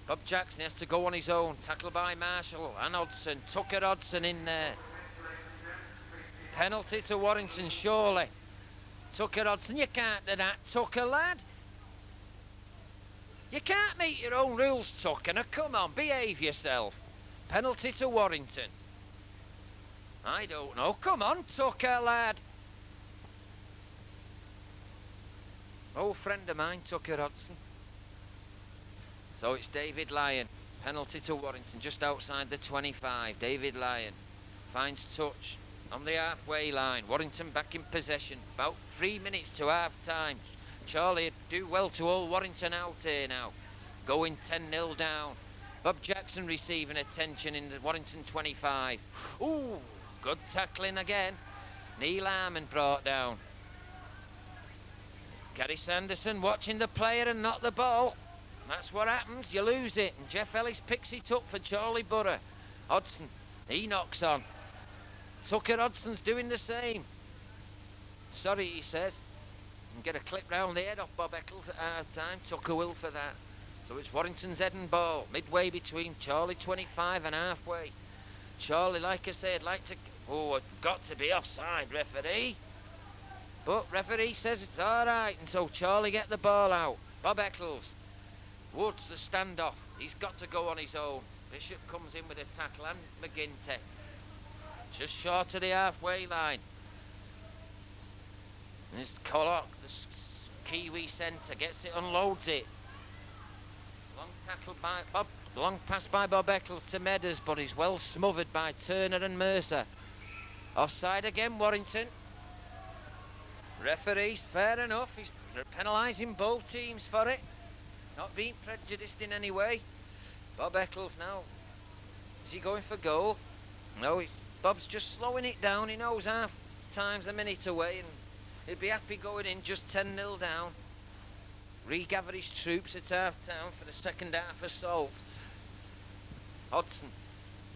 Bob Jackson has to go on his own. Tackled by Marshall and Hodgson. Tucker Hodgson in there. Penalty to Warrington, surely. Tucker Hodgson, you can't do that, Tucker, lad. You can't meet your own rules, Tucker. Now, come on, behave yourself. Penalty to Warrington. I don't know. Come on, Tucker, lad. Old friend of mine, Tucker Hodgson. So it's David Lyon. Penalty to Warrington, just outside the 25. David Lyon finds touch on the halfway line. Warrington back in possession. About 3 minutes to half time. Charlie do well to hold Warrington out here now. Going 10-0 down. Bob Jackson receiving attention in the Warrington 25. Ooh, good tackling again. Neil Harmon brought down. Gary Sanderson watching the player and not the ball. That's what happens, you lose it. And Jeff Ellis picks it up for Charlie Borough. Hodgson, he knocks on. Tucker Hodgson's doing the same. Sorry, he says. And get a clip round the head off Bob Eccles at half time. Tucker will for that. So it's Warrington's head and ball, midway between Charlie 25 and halfway. Charlie, like I said, got to be offside, referee. But referee says it's all right, and so Charlie get the ball out. Bob Eccles. Woods, the standoff. He's got to go on his own. Bishop comes in with a tackle and McGinty. Just short of the halfway line. And it's Collock, the Kiwi centre, gets it, unloads it. Long tackle by Bob, long pass by Bob Eccles to Medders, but he's well smothered by Turner and Mercer. Offside again, Warrington. Referee's fair enough. He's penalising both teams for it. Not being prejudiced in any way. Bob Eccles now. Is he going for goal? No, Bob's just slowing it down. He knows half time's a minute away and he'd be happy going in just 10-0 down. Regather his troops at half-time for the second half assault. Hodgson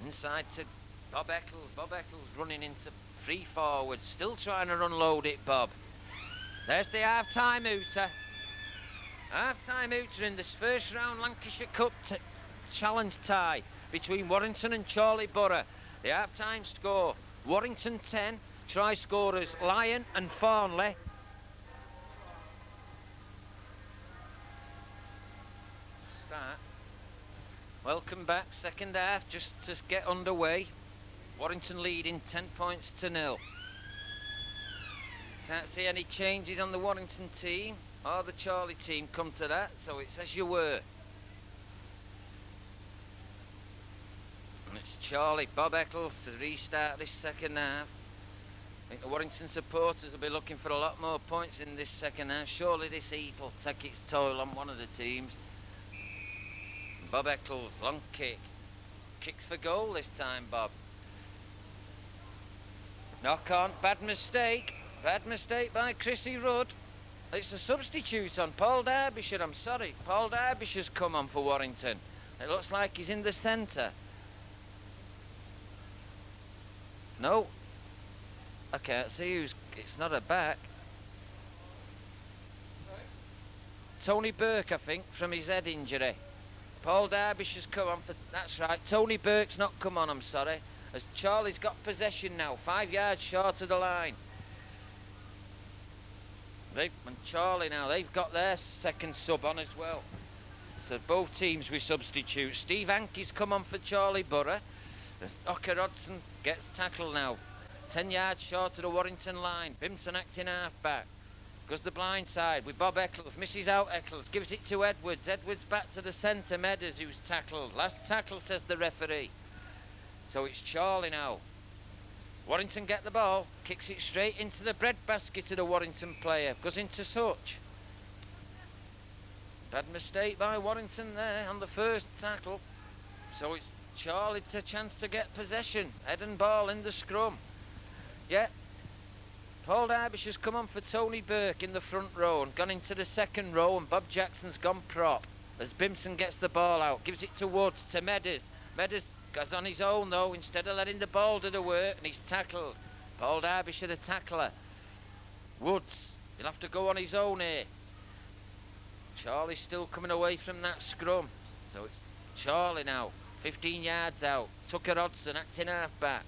inside to Bob Eccles. Bob Eccles running into free forward. Still trying to unload it, Bob. There's the half-time hooter. Half-time hooter in this first round Lancashire Cup challenge tie between Warrington and Charlie Borough. The half-time score, Warrington 10, try scorers Lyon and Farnley. Start. Welcome back, second half, just to get underway. Warrington leading 10 points to 0. Can't see any changes on the Warrington team or the Charlie team come to that, so it's as you were. And it's Charlie, Bob Eccles to restart this second half. I think the Warrington supporters will be looking for a lot more points in this second half. Surely this heat will take its toll on one of the teams. Bob Eccles, long kick. Kicks for goal this time, Bob. Knock on, bad mistake. Bad mistake by Chrissy Rudd. It's a substitute on Paul Derbyshire, I'm sorry. Paul Derbyshire's come on for Warrington. It looks like he's in the centre. No. I can't see who's... It's not a back. Tony Burke, I think, from his head injury. Paul Derbyshire's come on for... That's right. Tony Burke's not come on, I'm sorry. As Charlie's got possession now. 5 yards short of the line. And Charlie now, they've got their second sub on as well. So both teams with substitutes. Steve Hankey's come on for Charlie Borough. Tucker Hodgson gets tackled now. 10 yards short of the Warrington line. Bimson acting half-back. Goes the blind side with Bob Eccles. Misses out Eccles. Gives it to Edwards. Edwards back to the centre. Medders who's tackled. Last tackle, says the referee. So it's Charlie now. Warrington get the ball. Kicks it straight into the breadbasket of the Warrington player. Goes into touch. Bad mistake by Warrington there on the first tackle. So it's Charlie to chance to get possession. Head and ball in the scrum. Yeah. Paul Derbyshire's come on for Tony Burke in the front row and gone into the second row, and Bob Jackson's gone prop as Bimson gets the ball out. Gives it to Woods, to Medders. Medders goes on his own though, instead of letting the ball do the work, and he's tackled. Paul Derbyshiire the tackler. Woods, he'll have to go on his own here. Charlie's still coming away from that scrum. So it's Charlie now, 15 yards out. Tucker Hodgson acting half-back.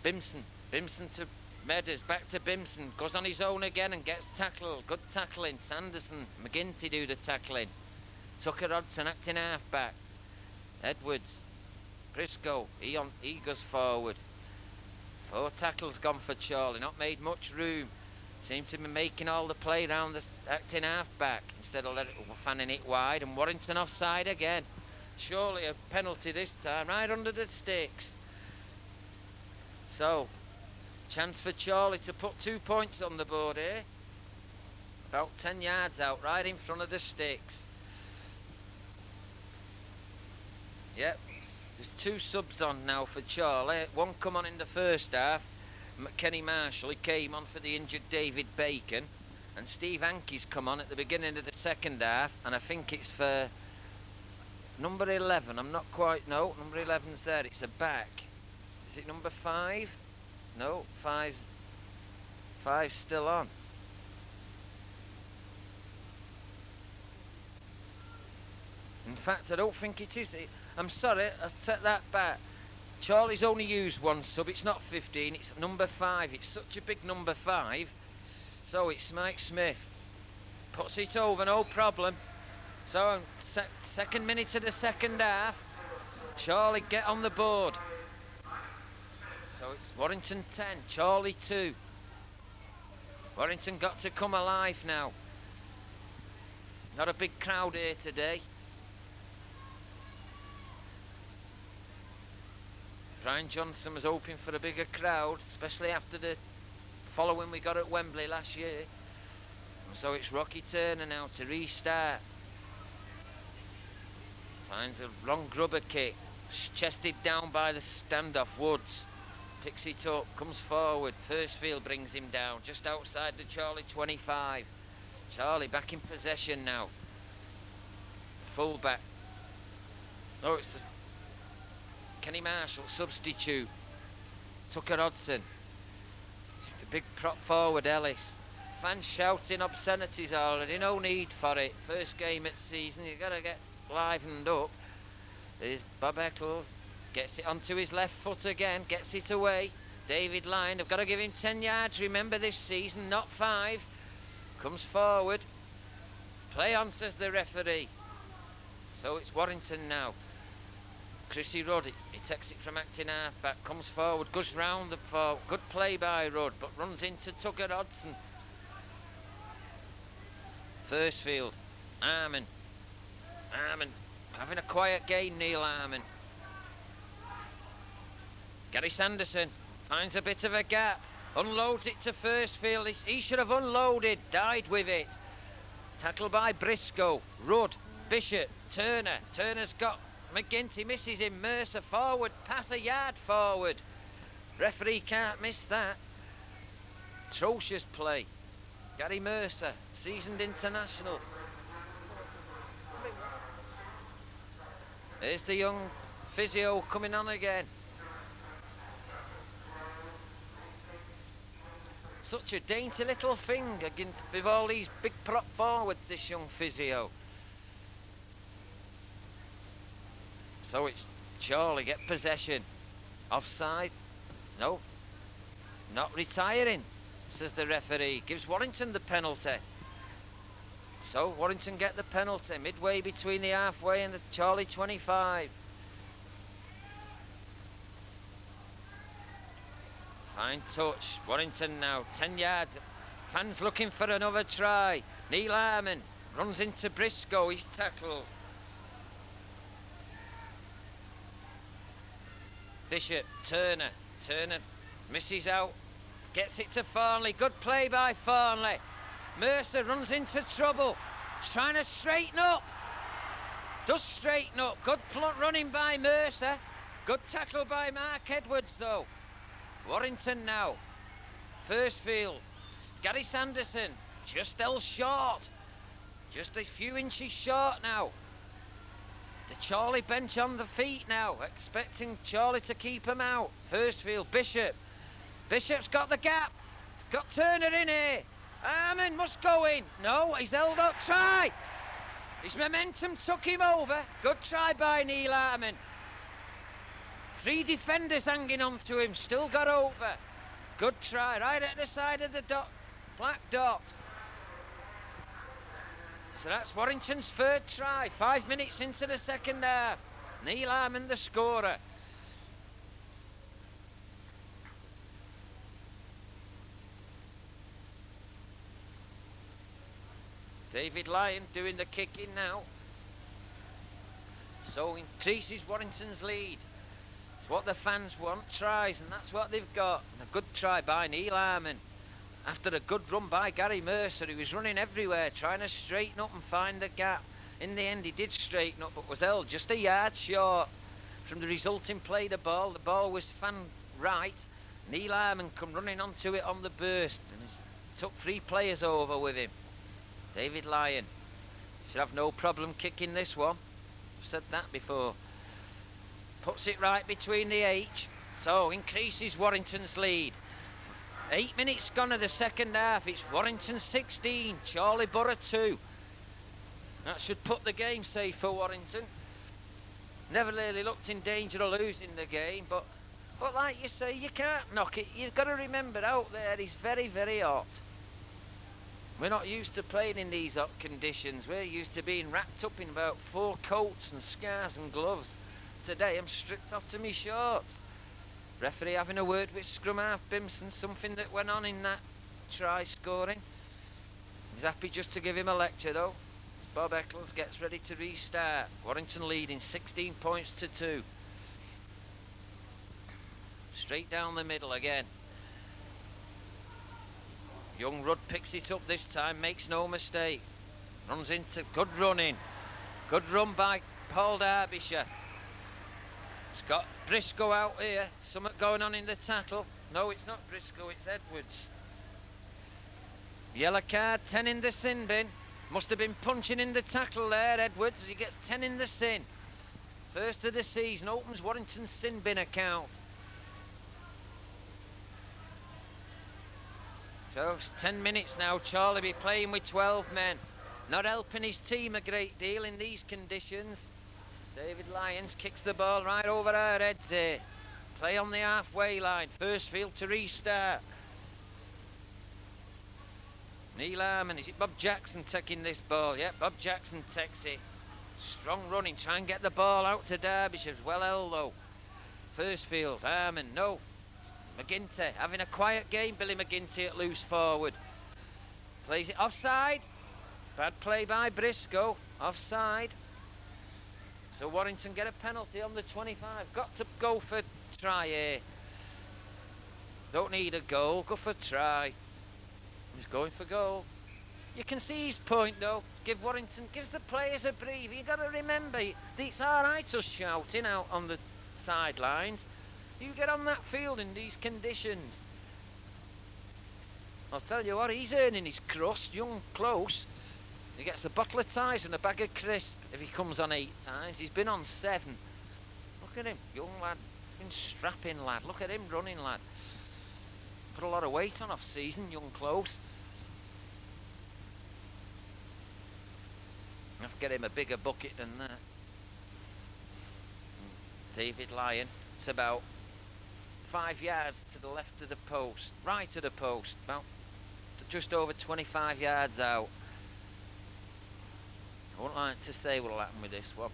Bimson to Medders, back to Bimson. Goes on his own again and gets tackled. Good tackling. Sanderson, McGinty do the tackling. Tucker Hodgson acting half-back. Edwards. Briscoe, he goes forward. 4 tackles gone for Chorley, not made much room. Seemed to be making all the play round the acting half-back instead of fanning it wide, and Warrington offside again. Surely a penalty this time, right under the sticks. So, chance for Chorley to put 2 points on the board here. About 10 yards out, right in front of the sticks. Yep, there's 2 subs on now for Chorley. One come on in the first half. Kenny Marshall, he came on for the injured David Bacon. And Steve Hankey's come on at the beginning of the second half. And I think it's for number 11. I'm not quite, no, number 11's there. It's a back. Is it number 5? No, 5's still on. In fact, I don't think it is. I'm sorry, I'll take that back. Chorley's only used 1 sub. It's not 15, it's number 5. It's such a big number 5. So it's Mike Smith. Puts it over, no problem. So, second minute of the second half. Chorley get on the board. So it's Warrington 10, Chorley 2. Warrington got to come alive now. Not a big crowd here today. Brian Johnson was hoping for a bigger crowd, especially after the following we got at Wembley last year. So it's Rocky Turner now to restart. Finds a long grubber kick, chested down by the standoff. Woods picks it up, comes forward. Firstfield brings him down just outside the Chorley 25. Chorley back in possession now. Fullback. Oh, it's the Kenny Marshall substitute. Tucker Hodson. It's the big prop forward Ellis. Fans shouting obscenities already, no need for it. First game at season, you've got to get livened up. There's Bob Eccles. Gets it onto his left foot again, gets it away. David Lyne, I've got to give him 10 yards, remember this season, not 5. Comes forward. Play on, says the referee. So it's Warrington now. Chrissy Rudd, he takes it from acting half back, comes forward, goes round the forward. Good play by Rudd, but runs into Tucker Hodson. Firstfield, Arman having a quiet game, Neil Arman. Gary Sanderson finds a bit of a gap, unloads it to Firstfield. He should have unloaded, died with it. Tackle by Briscoe, Rudd, Bishop, Turner. Turner's got McGinty, misses him. Mercer forward, pass a yard forward. Referee can't miss that. Atrocious play. Gary Mercer, seasoned international. Here's the young physio coming on again. Such a dainty little thing against with all these big prop forwards, this young physio. So it's Chorley get possession. Offside? No. Not retiring, says the referee. Gives Warrington the penalty. So Warrington get the penalty midway between the halfway and the Chorley 25. Fine touch. Warrington now 10 yards. Fans looking for another try. Neil Arman runs into Briscoe. He's tackled. Bishop, Turner misses out, gets it to Farnley. Good play by Farnley. Mercer runs into trouble. He's trying to straighten up. Does straighten up. Good running by Mercer. Good tackle by Mark Edwards though. Warrington now. Firstfield. Gary Sanderson. Just fell short. Just a few inches short now. The Chorley bench on the feet now, expecting Chorley to keep him out. Firstfield, Bishop. Bishop's got the gap. Got Turner in here. Arman must go in. No, he's held up. Try. His momentum took him over. Good try by Neil Arman. 3 defenders hanging on to him. Still got over. Good try. Right at the side of the dot. Black dot. So that's Warrington's 3rd try. 5 minutes into the second half. Neil Arman the scorer. David Lyon doing the kicking now. So increases Warrington's lead. It's what the fans want, tries, and that's what they've got. And a good try by Neil Harmon. After a good run by Gary Mercer, he was running everywhere, trying to straighten up and find the gap. In the end, he did straighten up, but was held just a yard short from the resulting play the ball. The ball was fan right. Neil Harmon come running onto it on the burst, and he took 3 players over with him. David Lyon should have no problem kicking this one. I've said that before. Puts it right between the H, so increases Warrington's lead. 8 minutes gone of the second half. It's Warrington 16, Chorley Borough 2. That should put the game safe for Warrington. Never really looked in danger of losing the game, but like you say, you can't knock it. You've got to remember, out there it's very, very hot. We're not used to playing in these hot conditions. We're used to being wrapped up in about 4 coats and scarves and gloves. Today I'm stripped off to me shorts. Referee having a word with scrum half Bimson, something that went on in that try scoring. He's happy just to give him a lecture though. Bob Eccles gets ready to restart. Warrington leading 16 points to 2. Straight down the middle again. Young Rudd picks it up this time, makes no mistake. Runs into good running. Good run by Paul Derbyshire. It's got Briscoe out here. Something going on in the tackle. No, it's not Briscoe, it's Edwards. Yellow card, 10 in the sin bin. Must have been punching in the tackle there, Edwards. He gets 10 in the sin. First of the season, opens Warrington's sin bin account. So it's 10 minutes now. Charlie be playing with 12 men. Not helping his team a great deal in these conditions. David Lyons kicks the ball right over our heads here. Play on the halfway line. First field to restart. Neil Harmon, is it Bob Jackson taking this ball? Yeah, Bob Jackson takes it. Strong running, try and get the ball out to Derbyshire. Well held though. First field, Harmon, no. McGinty, having a quiet game, Billy McGinty at loose forward. Plays it offside. Bad play by Briscoe, offside. So Warrington get a penalty on the 25. Got to go for try here. Don't need a goal, go for try. He's going for goal. You can see his point though. Give Warrington, gives the players a breather. You got to remember, it's alright us shouting out on the sidelines. You get on that field in these conditions. I'll tell you what, he's earning his crust, young Close. He gets a bottle of ties and a bag of crisp if he comes on 8 times. He's been on 7. Look at him, young lad, been strapping lad. Look at him running lad. Put a lot of weight on off season, young Close. I have to get him a bigger bucket than that. David Lyon, it's about 5 yards to the left of the post, right of the post, about just over 25 yards out. I wouldn't like to say what'll happen with this one.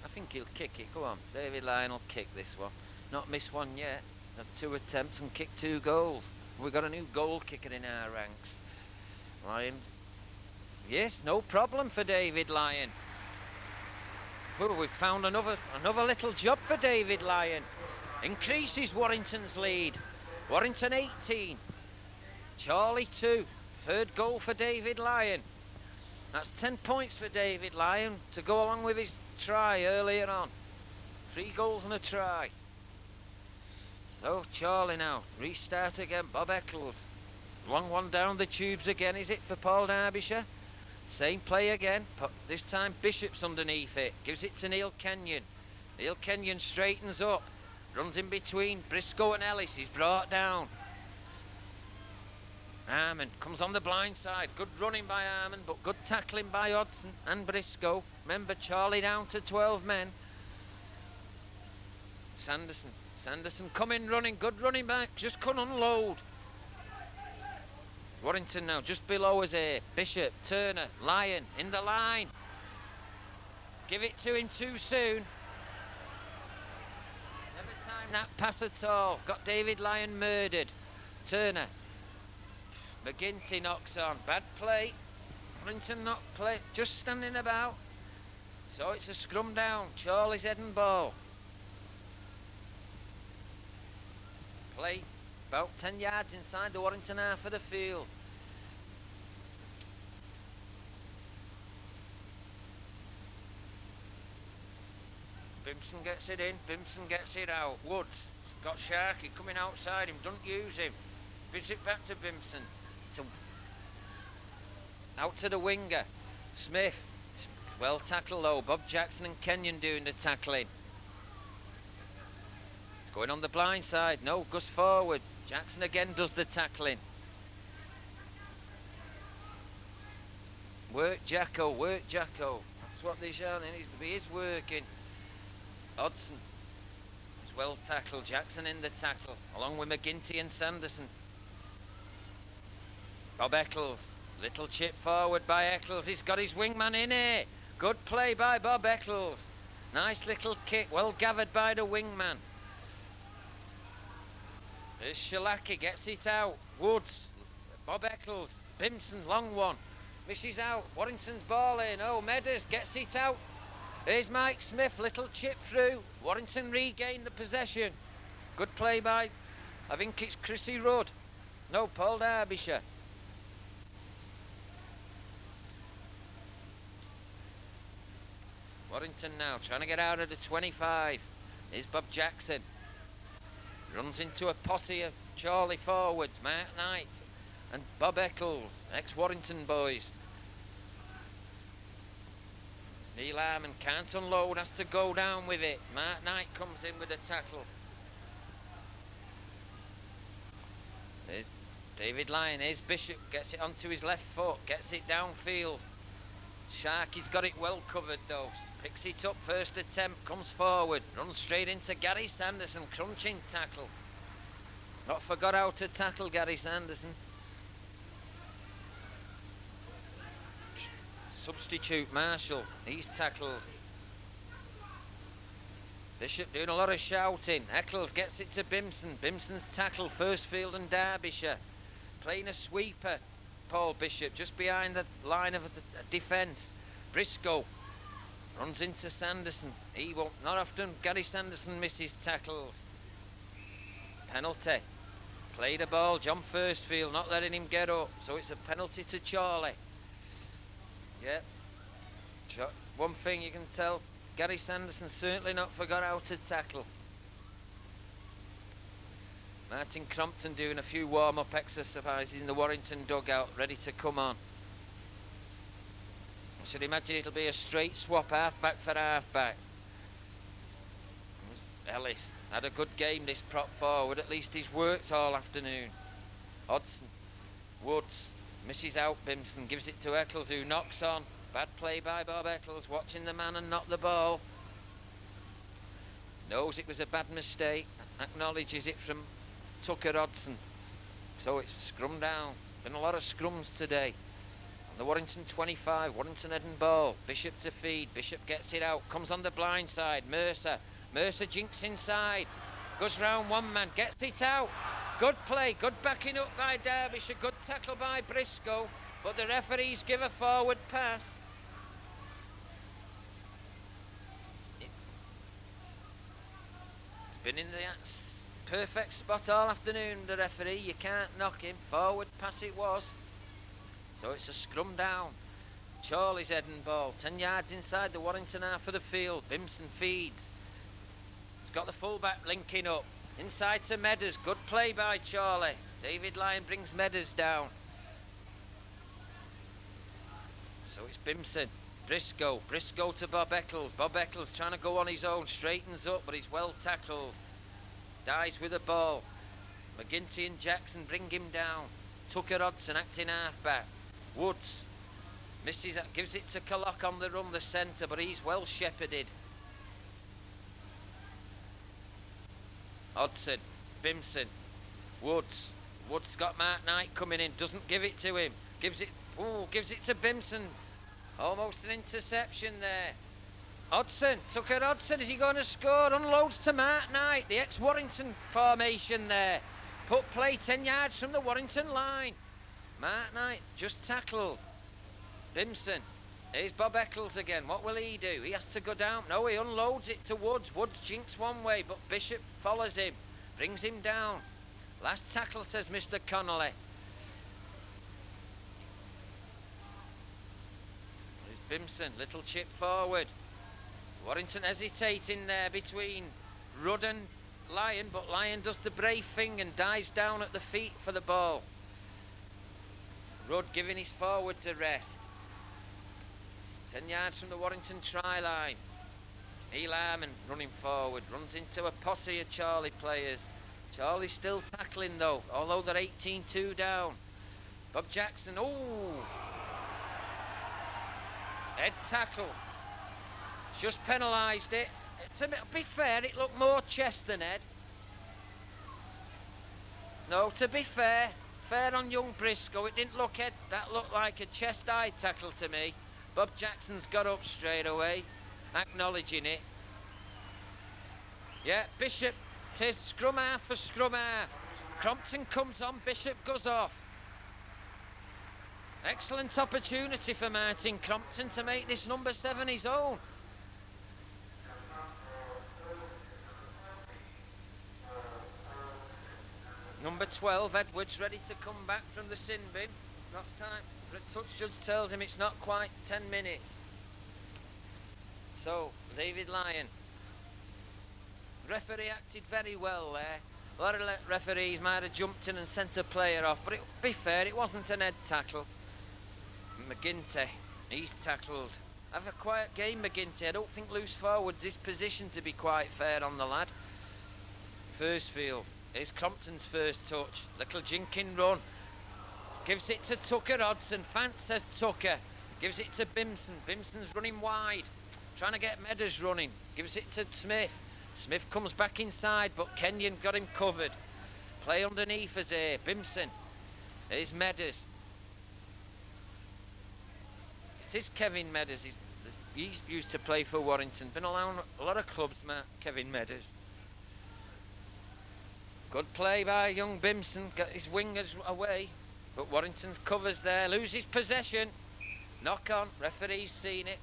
I think he'll kick it. Go on, David Lyon will kick this one. Not miss one yet. Had 2 attempts and kicked 2 goals. We've got a new goal kicker in our ranks. Lyon. Yes, no problem for David Lyon. Well, we've found another little job for David Lyon. Increases Warrington's lead. Warrington 18. Chorley 2. 3rd goal for David Lyon. That's 10 points for David Lyon to go along with his try earlier on. 3 goals and a try. So Chorley now, restart again, Bob Eccles. Long one down the tubes again, is it for Paul Derbyshire? Same play again, this time Bishop's underneath it, gives it to Neil Kenyon. Neil Kenyon straightens up, runs in between Briscoe and Ellis, he's brought down. Harmon comes on the blind side, good running by Harmon, but good tackling by Hodson and Briscoe. Remember, Charlie down to 12 men. Sanderson coming running, good running back, just couldn't unload. Warrington now just below us here. Bishop, Turner, Lyon in the line. Give it to him too soon. Never timed that pass at all. Got David Lyon murdered. Turner. McGinty knocks on. Bad play. Warrington not play, just standing about. So it's a scrum down. Chorley's heading ball. Play about 10 yards inside the Warrington half of the field. Bimson gets it in, Bimson gets it out. Woods got Sharkey coming outside him, don't use him. Bids it back to Bimson. So out to the winger. Smith, well tackled though. Bob Jackson and Kenyon doing the tackling. It's going on the blind side. No, Gus forward. Jackson again does the tackling. Work Jacko, work Jacko. That's what they're shouting. He is working. Hodson is well tackled. Jackson in the tackle, along with McGinty and Sanderson. Bob Eccles, little chip forward by Eccles. He's got his wingman in here. Good play by Bob Eccles. Nice little kick, well gathered by the wingman. There's Shalaki, gets it out. Woods, Bob Eccles, Bimson, long one. Misses out. Warrington's ball in. Oh, Medders gets it out. Here's Mike Smith, little chip through. Warrington regained the possession. Good play by, I think it's Chrissy Rudd. No, Paul Derbyshire. Warrington now trying to get out of the 25. Here's Bob Jackson. Runs into a posse of Chorley forwards, Mark Knight and Bob Eccles, ex-Warrington boys. Neil Harmon can't unload, has to go down with it. Mark Knight comes in with a tackle. There's David Lyon, here's Bishop, gets it onto his left foot, gets it downfield. Sharky's got it well covered though. Picks it up, first attempt, comes forward, runs straight into Gary Sanderson, crunching tackle. Not forgot how to tackle Gary Sanderson. Substitute Marshall, he's tackled. Bishop doing a lot of shouting. Eccles gets it to Bimson. Bimson's tackle, Firstfield and Derbyshire. Playing a sweeper, Paul Bishop, just behind the line of the defence. Briscoe runs into Sanderson. He won't, not often Gary Sanderson misses tackles. Penalty. Play the ball, John Firstfield not letting him get up. So it's a penalty to Chorley. Yeah. One thing you can tell, Gary Sanderson certainly not forgot how to tackle. Martin Crompton doing a few warm-up exercises in the Warrington dugout, ready to come on. I should imagine it'll be a straight swap, half-back for half-back. Ellis had a good game, this prop forward. At least he's worked all afternoon. Hodson, Woods, misses out Bimson, gives it to Eccles, who knocks on. Bad play by Bob Eccles, watching the man and not the ball. Knows it was a bad mistake, acknowledges it from Tucker Hodson. So it's scrum down. Been a lot of scrums today. On the Warrington 25, Warrington heading ball. Bishop to feed, Bishop gets it out, comes on the blind side, Mercer. Mercer jinks inside, goes round one man, gets it out. Good play, good backing up by Derbyshire, good tackle by Briscoe, but the referees give a forward pass. It's been in the perfect spot all afternoon, the referee, you can't knock him. Forward pass it was. So it's a scrum down. Chorley's heading ball, 10 yards inside the Warrington half of the field. Bimson feeds. He's got the fullback linking up. Inside to Medders, good play by Chorley. David Lyon brings Medders down. So it's Bimson, Briscoe to Bob Eccles. Bob Eccles trying to go on his own, straightens up, but he's well tackled. Dies with the ball. McGinty and Jackson bring him down. Tucker Hodson acting half-back. Woods misses, gives it to Collock on the run, the centre, but he's well shepherded. Hodson, Bimson, Woods. Woods got Mark Knight coming in, doesn't give it to him. Gives it to Bimson. Almost an interception there. Hodson, Tucker Hodson, is he going to score? Unloads to Mark Knight, the ex-Warrington formation there. Put play 10 yards from the Warrington line. Mark Knight just tackled. Bimson. Here's Bob Eccles again. What will he do? He has to go down. No, he unloads it to Woods. Woods jinks one way, but Bishop follows him. Brings him down. Last tackle, says Mr. Connolly. There's Bimson. Little chip forward. Warrington hesitating there between Rudd and Lyon, but Lyon does the brave thing and dives down at the feet for the ball. Rudd giving his forwards a rest. 10 yards from the Warrington try line. Neil Harmon running forward, runs into a posse of Chorley players. Chorley's still tackling though, although they're 18-2 down. Bob Jackson, ooh! Head tackle. Just penalised it. To be fair, it looked more chest than head. No, to be fair on young Briscoe, it didn't look head. That looked like a chest-eye tackle to me. Bob Jackson's got up straight away, acknowledging it. Yeah, Bishop, 'tis scrum half for scrum half. Crompton comes on, Bishop goes off. Excellent opportunity for Martin Crompton to make this number 7 his own. Number 12, Edwards, ready to come back from the sin bin. Not time. The touch judge tells him it's not quite 10 minutes. So, David Lyon. Referee acted very well there. A lot of referees might have jumped in and sent a player off, but to be fair, it wasn't an head tackle. McGinty, he's tackled. Have a quiet game, McGinty. I don't think loose forwards is positioned to be quite fair on the lad. First field. Here's Crompton's first touch. Little jinking run. Gives it to Tucker Hodson. Fant says Tucker. Gives it to Bimson. Bimson's running wide. Trying to get Medders running. Gives it to Smith. Smith comes back inside, but Kenyon got him covered. Play underneath us here. Bimson. Here's Medders. It is Kevin Medders. He's used to play for Warrington. Been around a lot of clubs, Kevin Medders. Good play by young Bimson, got his wingers away, but Warrington's covers there, loses possession. Knock on, referee's seen it.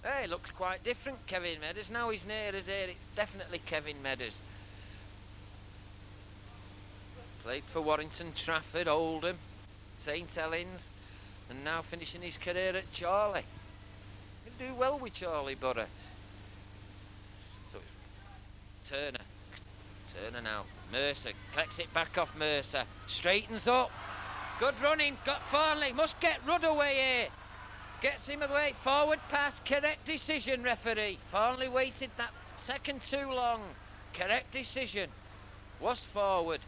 Hey, looks quite different, Kevin Medders. Now he's near us here, it's definitely Kevin Medders. Played for Warrington, Trafford, Oldham, St Helens, and now finishing his career at Chorley. He'll do well with Chorley Borough. So Turner now. Mercer collects it back off Mercer. Straightens up. Good running. Got Farnley. Must get Rudd away here. Gets him away. Forward pass. Correct decision, referee. Farnley waited that second too long. Correct decision. Was forward.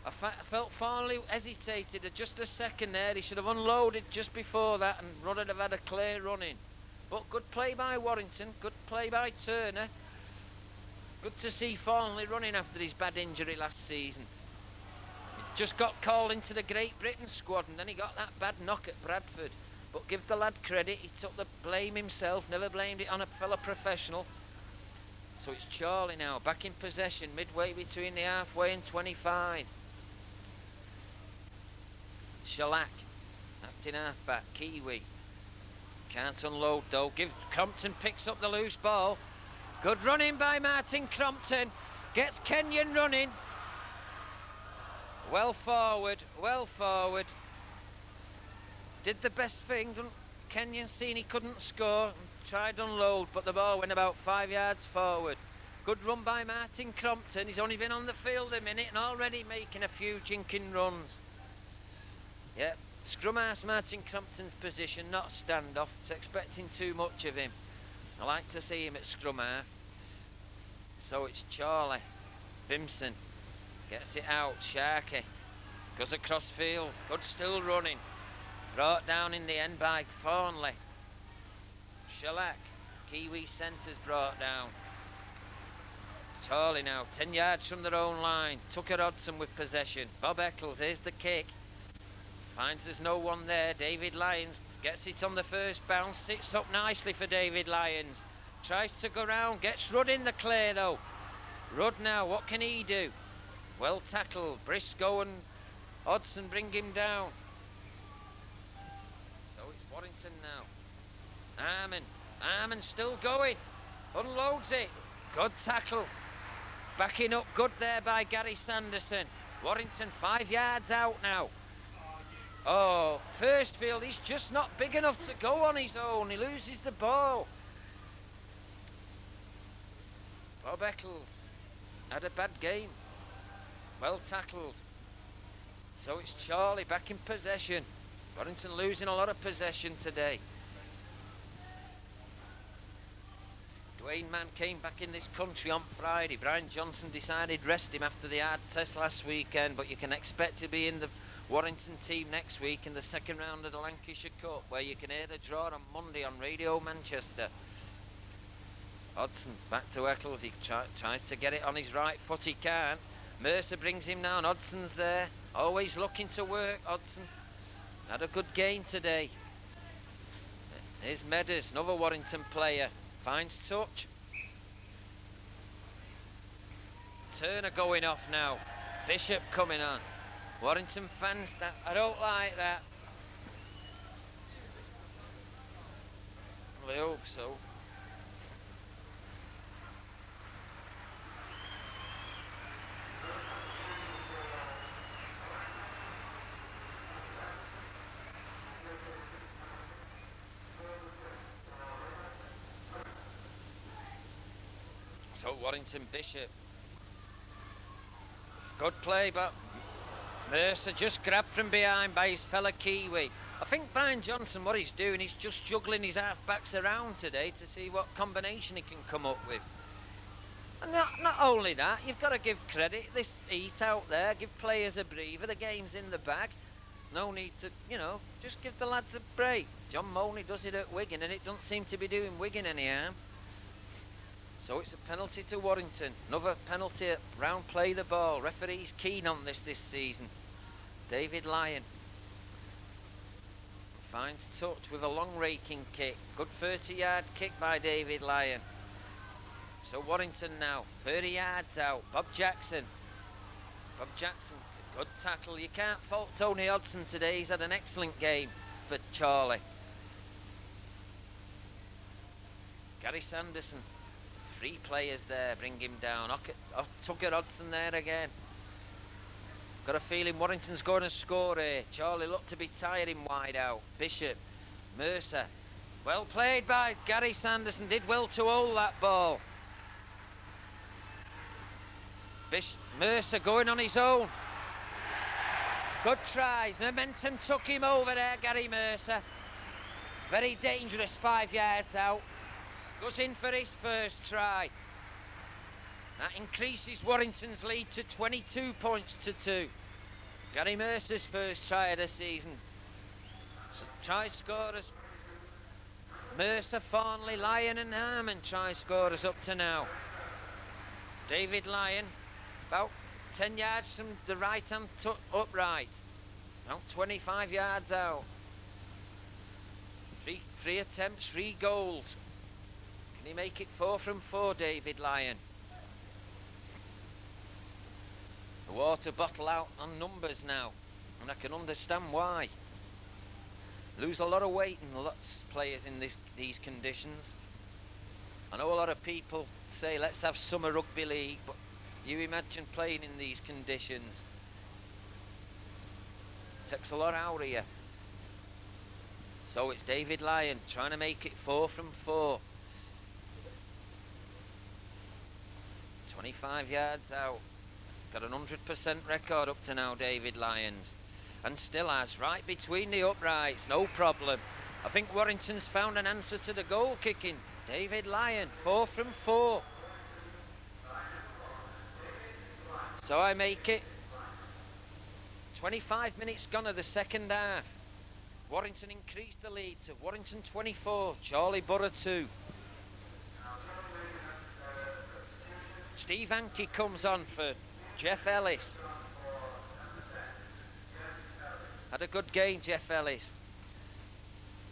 I felt Farnley hesitated just a second there. He should have unloaded just before that and Rudd would have had a clear running. But good play by Warrington. Good play by Turner. Good to see Farnley running after his bad injury last season. He just got called into the Great Britain squad and then he got that bad knock at Bradford. But give the lad credit, he took the blame himself, never blamed it on a fellow professional. So it's Chorley now, back in possession, midway between the halfway and 25. Shellac, acting half-back, Kiwi. Can't unload though, Crompton picks up the loose ball. Good running by Martin Crompton. Gets Kenyon running. Well forward. Did the best thing. Kenyon seen he couldn't score. Tried to unload, but the ball went about 5 yards forward. Good run by Martin Crompton. He's only been on the field a minute and already making a few jinking runs. Yep. Scrum half Martin Crompton's position, not standoff. It's expecting too much of him. I like to see him at scrum half. So it's Chorley. Bimson gets it out. Sharkey goes across field. Good still running. Brought down in the end by Farnley. Shellac. Kiwi centres brought down. Chorley now 10 yards from their own line. Tucker Hodson with possession. Bob Eccles, here's the kick. Finds there's no one there. David Lyons gets it on the first bounce. Sits up nicely for David Lyons. Tries to go round. Gets Rudd in the clear though. Rudd now, what can he do? Well tackled. Briscoe and Hodson bring him down. So it's Warrington now. Arman still going. Unloads it. Good tackle. Backing up good there by Gary Sanderson. Warrington 5 yards out now. Oh, Firstfield, he's just not big enough to go on his own. He loses the ball. Bob Eccles had a bad game. Well tackled. So it's Chorley back in possession. Warrington losing a lot of possession today. Dwayne Mann came back in this country on Friday. Brian Johnson decided rest him after the hard test last weekend, but you can expect to be in the Warrington team next week in the second round of the Lancashire Cup, where you can hear the draw on Monday on Radio Manchester. Hodson back to Eccles. He tries to get it on his right foot. He can't. Mercer brings him down. Hodson's there. Always looking to work, Hodson. Had a good game today. Here's Meadows, another Warrington player. Finds touch. Turner going off now. Bishop coming on. Warrington fans, that I don't like that. Well, I hope so. So Warrington Bishop. Good play, but Mercer just grabbed from behind by his fella Kiwi. I think Brian Johnson, what he's doing, he's just juggling his half-backs around today to see what combination he can come up with. And not only that, you've got to give credit, this heat out there, give players a breather, the game's in the bag. No need to, just give the lads a break. John Money does it at Wigan, and it doesn't seem to be doing Wigan any harm. So it's a penalty to Warrington. Another penalty at round play the ball. Referee's keen on this season. David Lyon finds touch with a long raking kick. Good 30-yard kick by David Lyon. So Warrington now, 30 yards out. Bob Jackson, good tackle. You can't fault Tony Hodson today. He's had an excellent game for Chorley. Gary Sanderson. 3 players there, bring him down. Tucker Hodson there again. Got a feeling Warrington's going to score here. Chorley looked to be tiring wide out. Bishop, Mercer. Well played by Gary Sanderson. Did well to hold that ball. Mercer going on his own. Good tries. Momentum took him over there, Gary Mercer. Very dangerous 5 yards out. Goes in for his first try. That increases Warrington's lead to 22 points to 2. Gary Mercer's first try of the season. So try scorers. Mercer, Farnley, Lyon and Harman try scorers up to now. David Lyon, about 10 yards from the right-hand upright. About 25 yards out. Three attempts, 3 goals. Can he make it 4 from 4, David Lyon? The water bottle out on numbers now, and I can understand why. Lose a lot of weight in lots of players in these conditions. I know a lot of people say let's have summer rugby league, but you imagine playing in these conditions. It takes a lot out of you. So it's David Lyon trying to make it 4 from 4. 25 yards out. Got an 100% record up to now, David Lyons. And still has, right between the uprights, no problem. I think Warrington's found an answer to the goal kicking. David Lyon, 4 from 4. So I make it 25 minutes gone of the second half. Warrington increased the lead to Warrington 24, Chorley Borough 2. Steve Hankey comes on for Jeff Ellis. Had a good game, Jeff Ellis.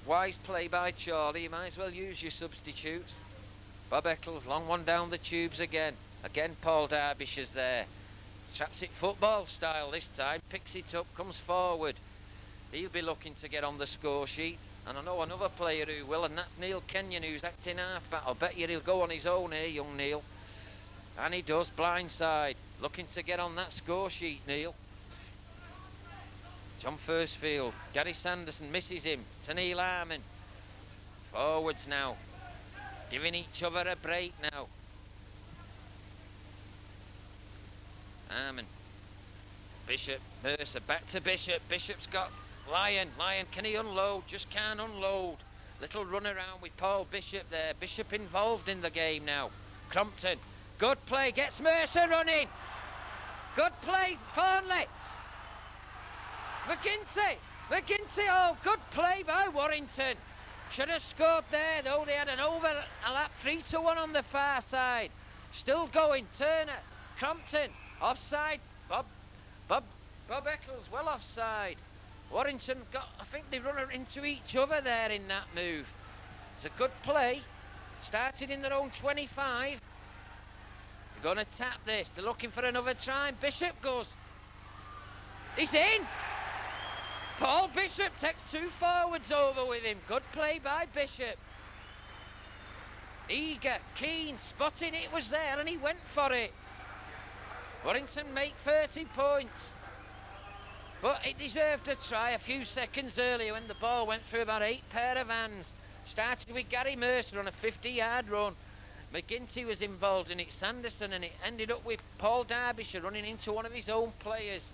Wise play by Chorley. You might as well use your substitutes. Bob Eccles, long one down the tubes again. Again, Paul Derbyshire's there. Traps it football style this time. Picks it up, comes forward. He'll be looking to get on the score sheet. And I know another player who will, and that's Neil Kenyon, who's acting half-back. I'll bet you he'll go on his own here, young Neil. And he does, blindside. Looking to get on that score sheet, Neil. John Firstfield. Gary Sanderson misses him. To Neil Harmon. Forwards now. Giving each other a break now. Harmon. Bishop. Mercer. Back to Bishop. Bishop's got Lyon. Lyon, can he unload? Just can't unload. Little run around with Paul Bishop there. Bishop involved in the game now. Crompton. Good play. Gets Mercer running. Good play. Farnley. McGinty. McGinty. Oh, good play by Warrington. Should have scored there, though. They had an overlap 3-1 on the far side. Still going. Turner. Crompton. Offside. Bob Eccles well offside. Warrington got, I think they run into each other there in that move. It's a good play. Started in their own 25. They're going to tap this. They're looking for another try. Bishop goes. He's in. Paul Bishop takes 2 forwards over with him. Good play by Bishop. Eager, keen, spotting it was there and he went for it. Warrington make 30 points. But it deserved a try a few seconds earlier when the ball went through about 8 pair of hands. Started with Gary Mercer on a 50-yard run. McGinty was involved in it, Sanderson, and it ended up with Paul Derbyshire running into one of his own players.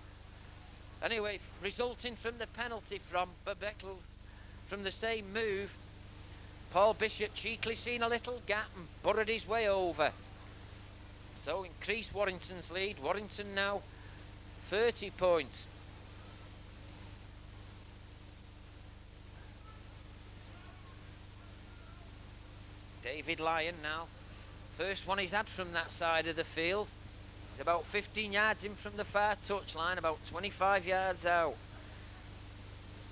Anyway, resulting from the penalty from Bob Eccles from the same move, Paul Bishop cheekily seen a little gap and burrowed his way over. So increased Warrington's lead. Warrington now 30 points. David Lyon now. First one he's had from that side of the field. He's about 15 yards in from the far touchline, about 25 yards out.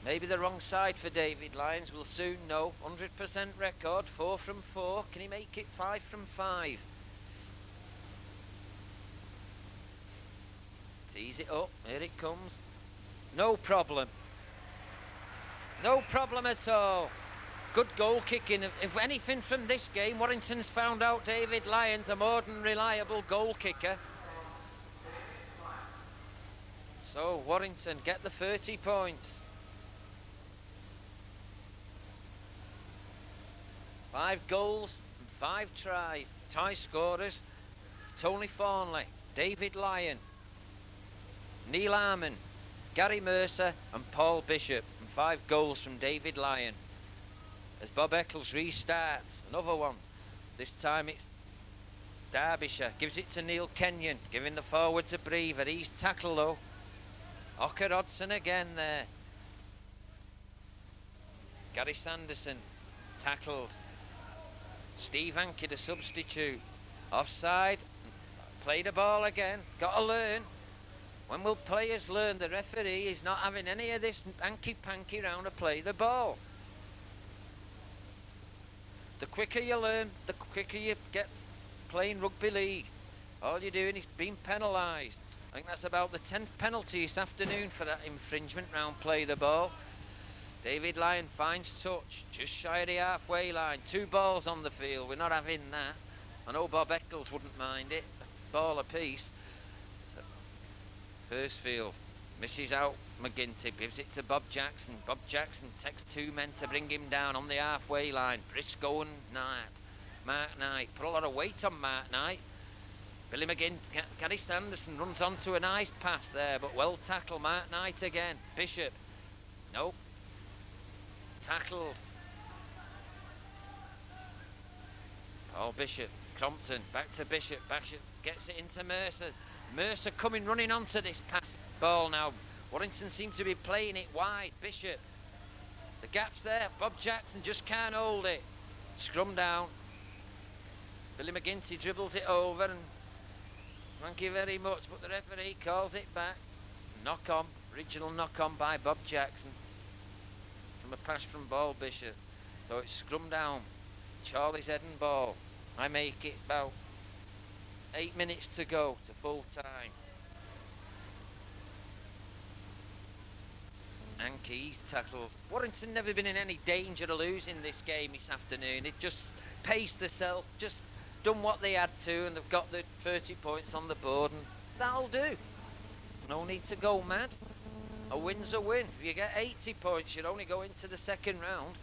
Maybe the wrong side for David Lyons, we'll soon know. 100% record, 4 from 4. Can he make it 5 from 5? Tease it up, here it comes. No problem. No problem at all. Good goal kicking. If anything from this game, Warrington's found out David Lyons a more than reliable goal kicker. So Warrington get the 30 points. 5 goals and 5 tries. Tie scorers: Tony Farnley, David Lyon, Neil Harmon, Gary Mercer and Paul Bishop. And 5 goals from David Lyon. As Bob Eccles restarts, another one. This time it's Derbyshire. Gives it to Neil Kenyon, giving the forwards a breather. He's tackled though. Ocker Hodson again there. Gary Sanderson tackled. Steve Hankey, the substitute. Offside. Play the ball again. Got to learn. When will players learn? The referee is not having any of this hanky-panky round to play the ball. The quicker you learn, the quicker you get playing rugby league. All you're doing is being penalised. I think that's about the 10th penalty this afternoon for that infringement round play the ball. David Lyon finds touch, just shy of the halfway line. 2 balls on the field, we're not having that. I know Bob Eccles wouldn't mind it, a ball apiece. So, Firstfield misses out McGinty, gives it to Bob Jackson. Bob Jackson takes 2 men to bring him down on the halfway line. Briscoe and Mark Knight. Put a lot of weight on Mark Knight. Billy McGinn, Gary Sanderson runs onto a nice pass there, but well tackled. Mark Knight again. Bishop. Nope. Tackled. Paul Bishop. Crompton. Back to Bishop. Bishop gets it into Mercer. Mercer coming running onto this pass ball now. Warrington seem to be playing it wide. Bishop. The gap's there. Bob Jackson just can't hold it. Scrum down. Billy McGinty dribbles it over and thank you very much, but the referee calls it back. Knock on. Original knock on by Bob Jackson. From a pass from Paul Bishop. So it's scrum down. Charlie's head and ball. I make it about 8 minutes to go to full time. Anke's tackle. Warrington never been in any danger of losing this game this afternoon. It just paced themselves, just done what they had to, and they've got the 30 points on the board, and that'll do. No need to go mad. A win's a win. If you get 80 points, you'd only go into the second round.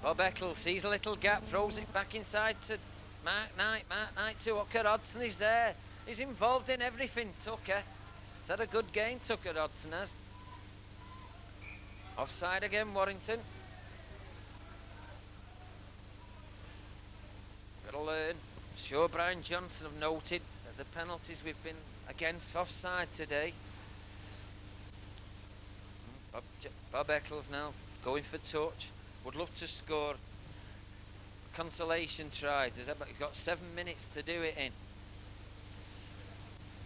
Bob Eccles sees a little gap, throws it back inside to Mark Knight. Mark Knight to Tucker Hodgson. He's there. He's involved in everything, Tucker. He's had a good game, Tucker Hodgson has. Offside again, Warrington. Got to learn. Sure, Brian Johnson have noted that the penalties we've been against offside today. Bob Eccles now going for touch. Would love to score a consolation try. He's got 7 minutes to do it in.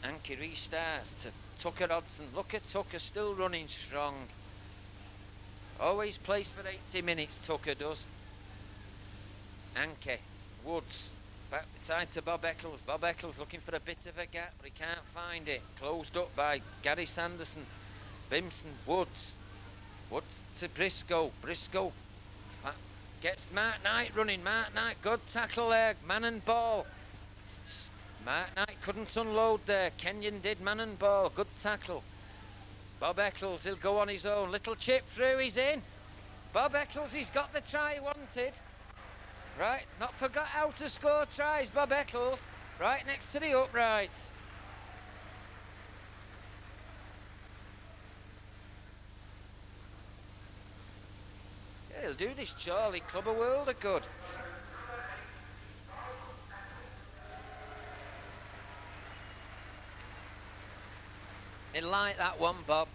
Anke restarts to Tucker Hodgson. Look at Tucker still running strong. Always plays for 80 minutes, Tucker does. Anke, Woods, back side to Bob Eccles. Bob Eccles looking for a bit of a gap, but he can't find it. Closed up by Gary Sanderson. Bimson, Woods. Woods to Briscoe. Briscoe gets Mark Knight running. Mark Knight, good tackle there. Man and ball. Mark Knight couldn't unload there. Kenyon did, man and ball. Good tackle. Bob Eccles, he'll go on his own. Little chip through, he's in. Bob Eccles, he's got the try he wanted. Right, not forgot how to score tries, Bob Eccles. Right next to the uprights. Yeah, he'll do this Chorley club a world of good. He'll like that one, Bob.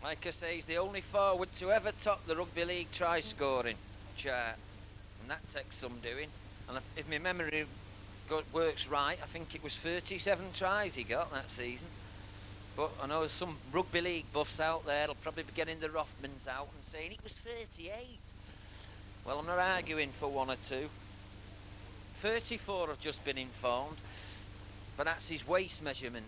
Like I say, he's the only forward to ever top the Rugby League try-scoring chart. And that takes some doing. And if my memory works right, I think it was 37 tries he got that season. But I know some Rugby League buffs out there will probably be getting the Rothmans out and saying it was 38. Well, I'm not arguing for one or two. 34 have just been informed. But that's his waist measurement.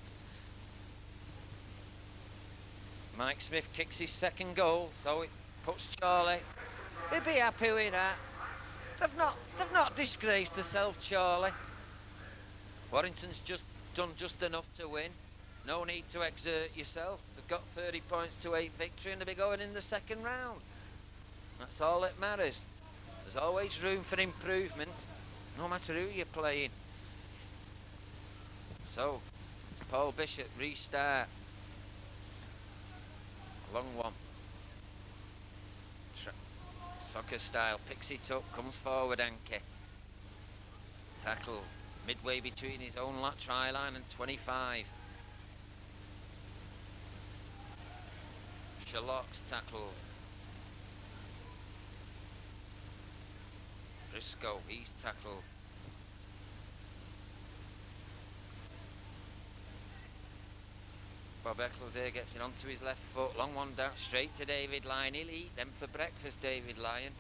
Mike Smith kicks his second goal, so it puts Chorley. He'd be happy with that. They've not disgraced themselves, Chorley. Warrington's just done just enough to win. No need to exert yourself. They've got 30 points to 8 victory, and they'll be going in the second round. That's all that matters. There's always room for improvement, no matter who you're playing. So, it's Paul Bishop, restart. A long one. Soccer style, picks it up, comes forward, Anke. Tackle midway between his own try line and 25. Sherlock's tackle. Briscoe, he's tackled. Bob Eccles here gets it onto his left foot. Long one down, straight to David Lyon. He'll eat them for breakfast, David Lyon.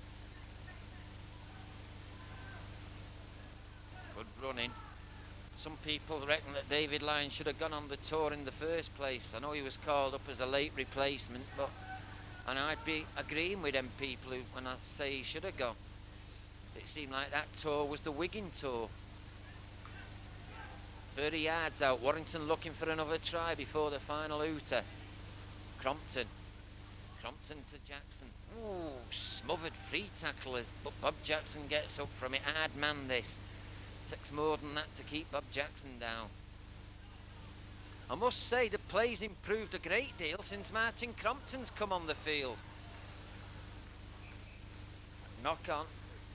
Good running. Some people reckon that David Lyon should have gone on the tour in the first place. I know he was called up as a late replacement, and I'd be agreeing with them people when I say he should have gone. It seemed like that tour was the Wigan tour. 30 yards out, Warrington looking for another try before the final hooter. Crompton to Jackson. Ooh, smothered free tacklers, but Bob Jackson gets up from it. Hard man this. Takes more than that to keep Bob Jackson down. I must say the play's improved a great deal since Martin Crompton's come on the field. Knock on.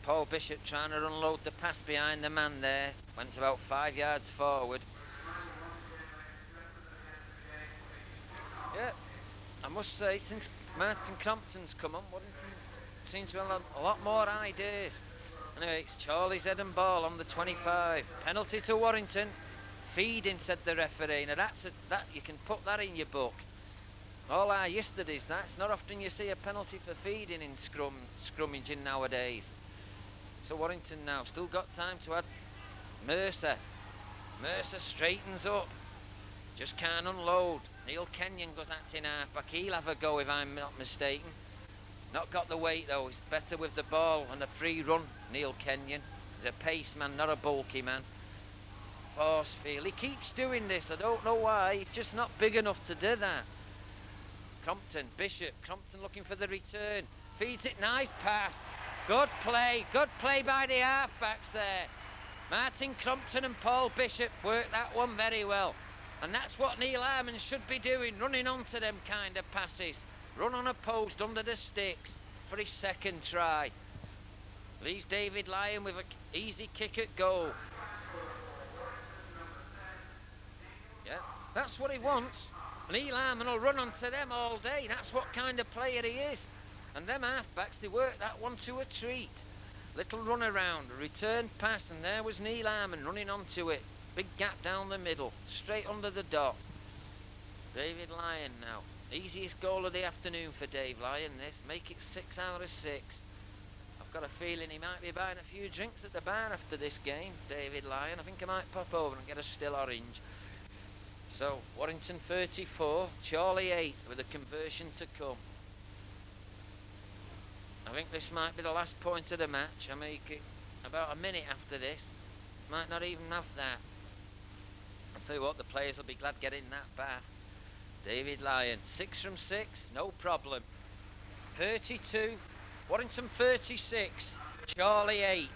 Paul Bishop trying to unload the pass behind the man there. Went about 5 yards forward. Yeah, I must say, since Martin Crompton's come on, Warrington seems to have a lot more ideas. Anyway, it's Chorley's head and ball on the 25. Penalty to Warrington. Feeding, said the referee. Now that you can put that in your book. All our yesterdays, that. It's not often you see a penalty for feeding in scrummaging nowadays. So Warrington now still got time to add Mercer. Mercer straightens up. Just can't unload. Neil Kenyon goes acting half-back. He'll have a go if I'm not mistaken. Not got the weight though. He's better with the ball and a free run, Neil Kenyon. He's a pace man, not a bulky man. Forcefield. He keeps doing this. I don't know why. He's just not big enough to do that. Crompton, Bishop. Crompton looking for the return. Feeds it. Nice pass. Good play. Good play by the half-backs there. Martin Crompton and Paul Bishop worked that one very well. And that's what Neil Harmon should be doing, running onto them kind of passes. Run on a post under the sticks for his second try. Leaves David Lyon with an easy kick at goal. Yeah, that's what he wants. Neil Harmon will run onto them all day. That's what kind of player he is. And them halfbacks, they work that one to a treat. Little run around, a return pass, and there was Neil Harmon running onto it. Big gap down the middle, straight under the dot. David Lyon now. Easiest goal of the afternoon for Dave Lyon, this. Make it 6 out of 6. I've got a feeling he might be buying a few drinks at the bar after this game, David Lyon. I think I might pop over and get a still orange. So, Warrington 34, Chorley 8 with a conversion to come. I think this might be the last point of the match. I make it about a minute after this. Might not even have that. I'll tell you what, the players will be glad getting that back. David Lyon, 6 from 6, no problem. 32, Warrington 36, Chorley 8.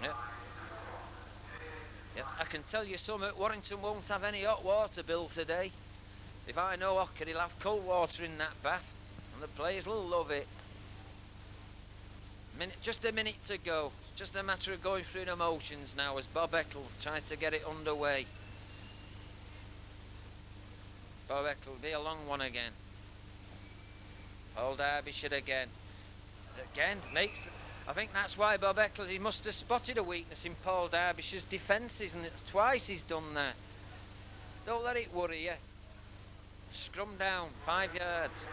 Yep. Yep, I can tell you something, Warrington won't have any hot water bill today. If I know Ocker, he'll have cold water in that bath, and the players will love it. Just a minute to go. Just a matter of going through the motions now as Bob Eccles tries to get it underway. Bob Eccles, be a long one again. Paul Derbyshire again. Again, I think that's why Bob Eccles, he must have spotted a weakness in Paul Derbyshire's defences, and it's twice he's done that. Don't let it worry you. Scrum down, 5 yards.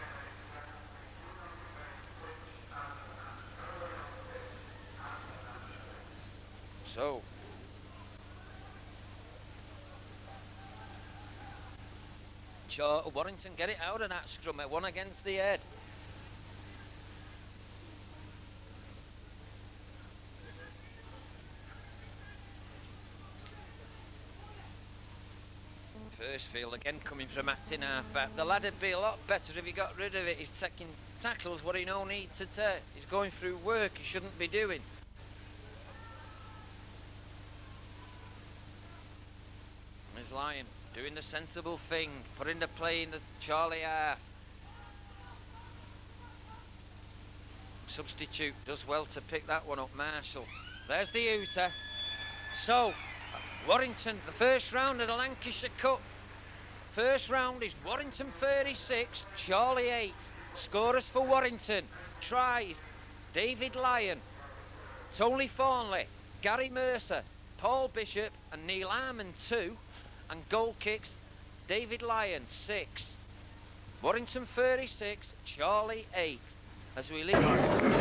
So, Warrington get it out of that scrum, one against the head. First field again coming from acting half-back. The lad would be a lot better if he got rid of it. He's taking tackles what he no need to take. He's going through work he shouldn't be doing. There's Lyon doing the sensible thing, putting the play in the Chorley half. Substitute does well to pick that one up, Marshall. There's the hooter. So, Warrington, the first round of the Lancashire Cup. First round is Warrington 36, Chorley 8. Scorers for Warrington. Tries, David Lyon, Tony Thornley, Gary Mercer, Paul Bishop and Neil Harmon 2. And goal kicks, David Lyon 6. Warrington 36, Chorley 8. As we leave.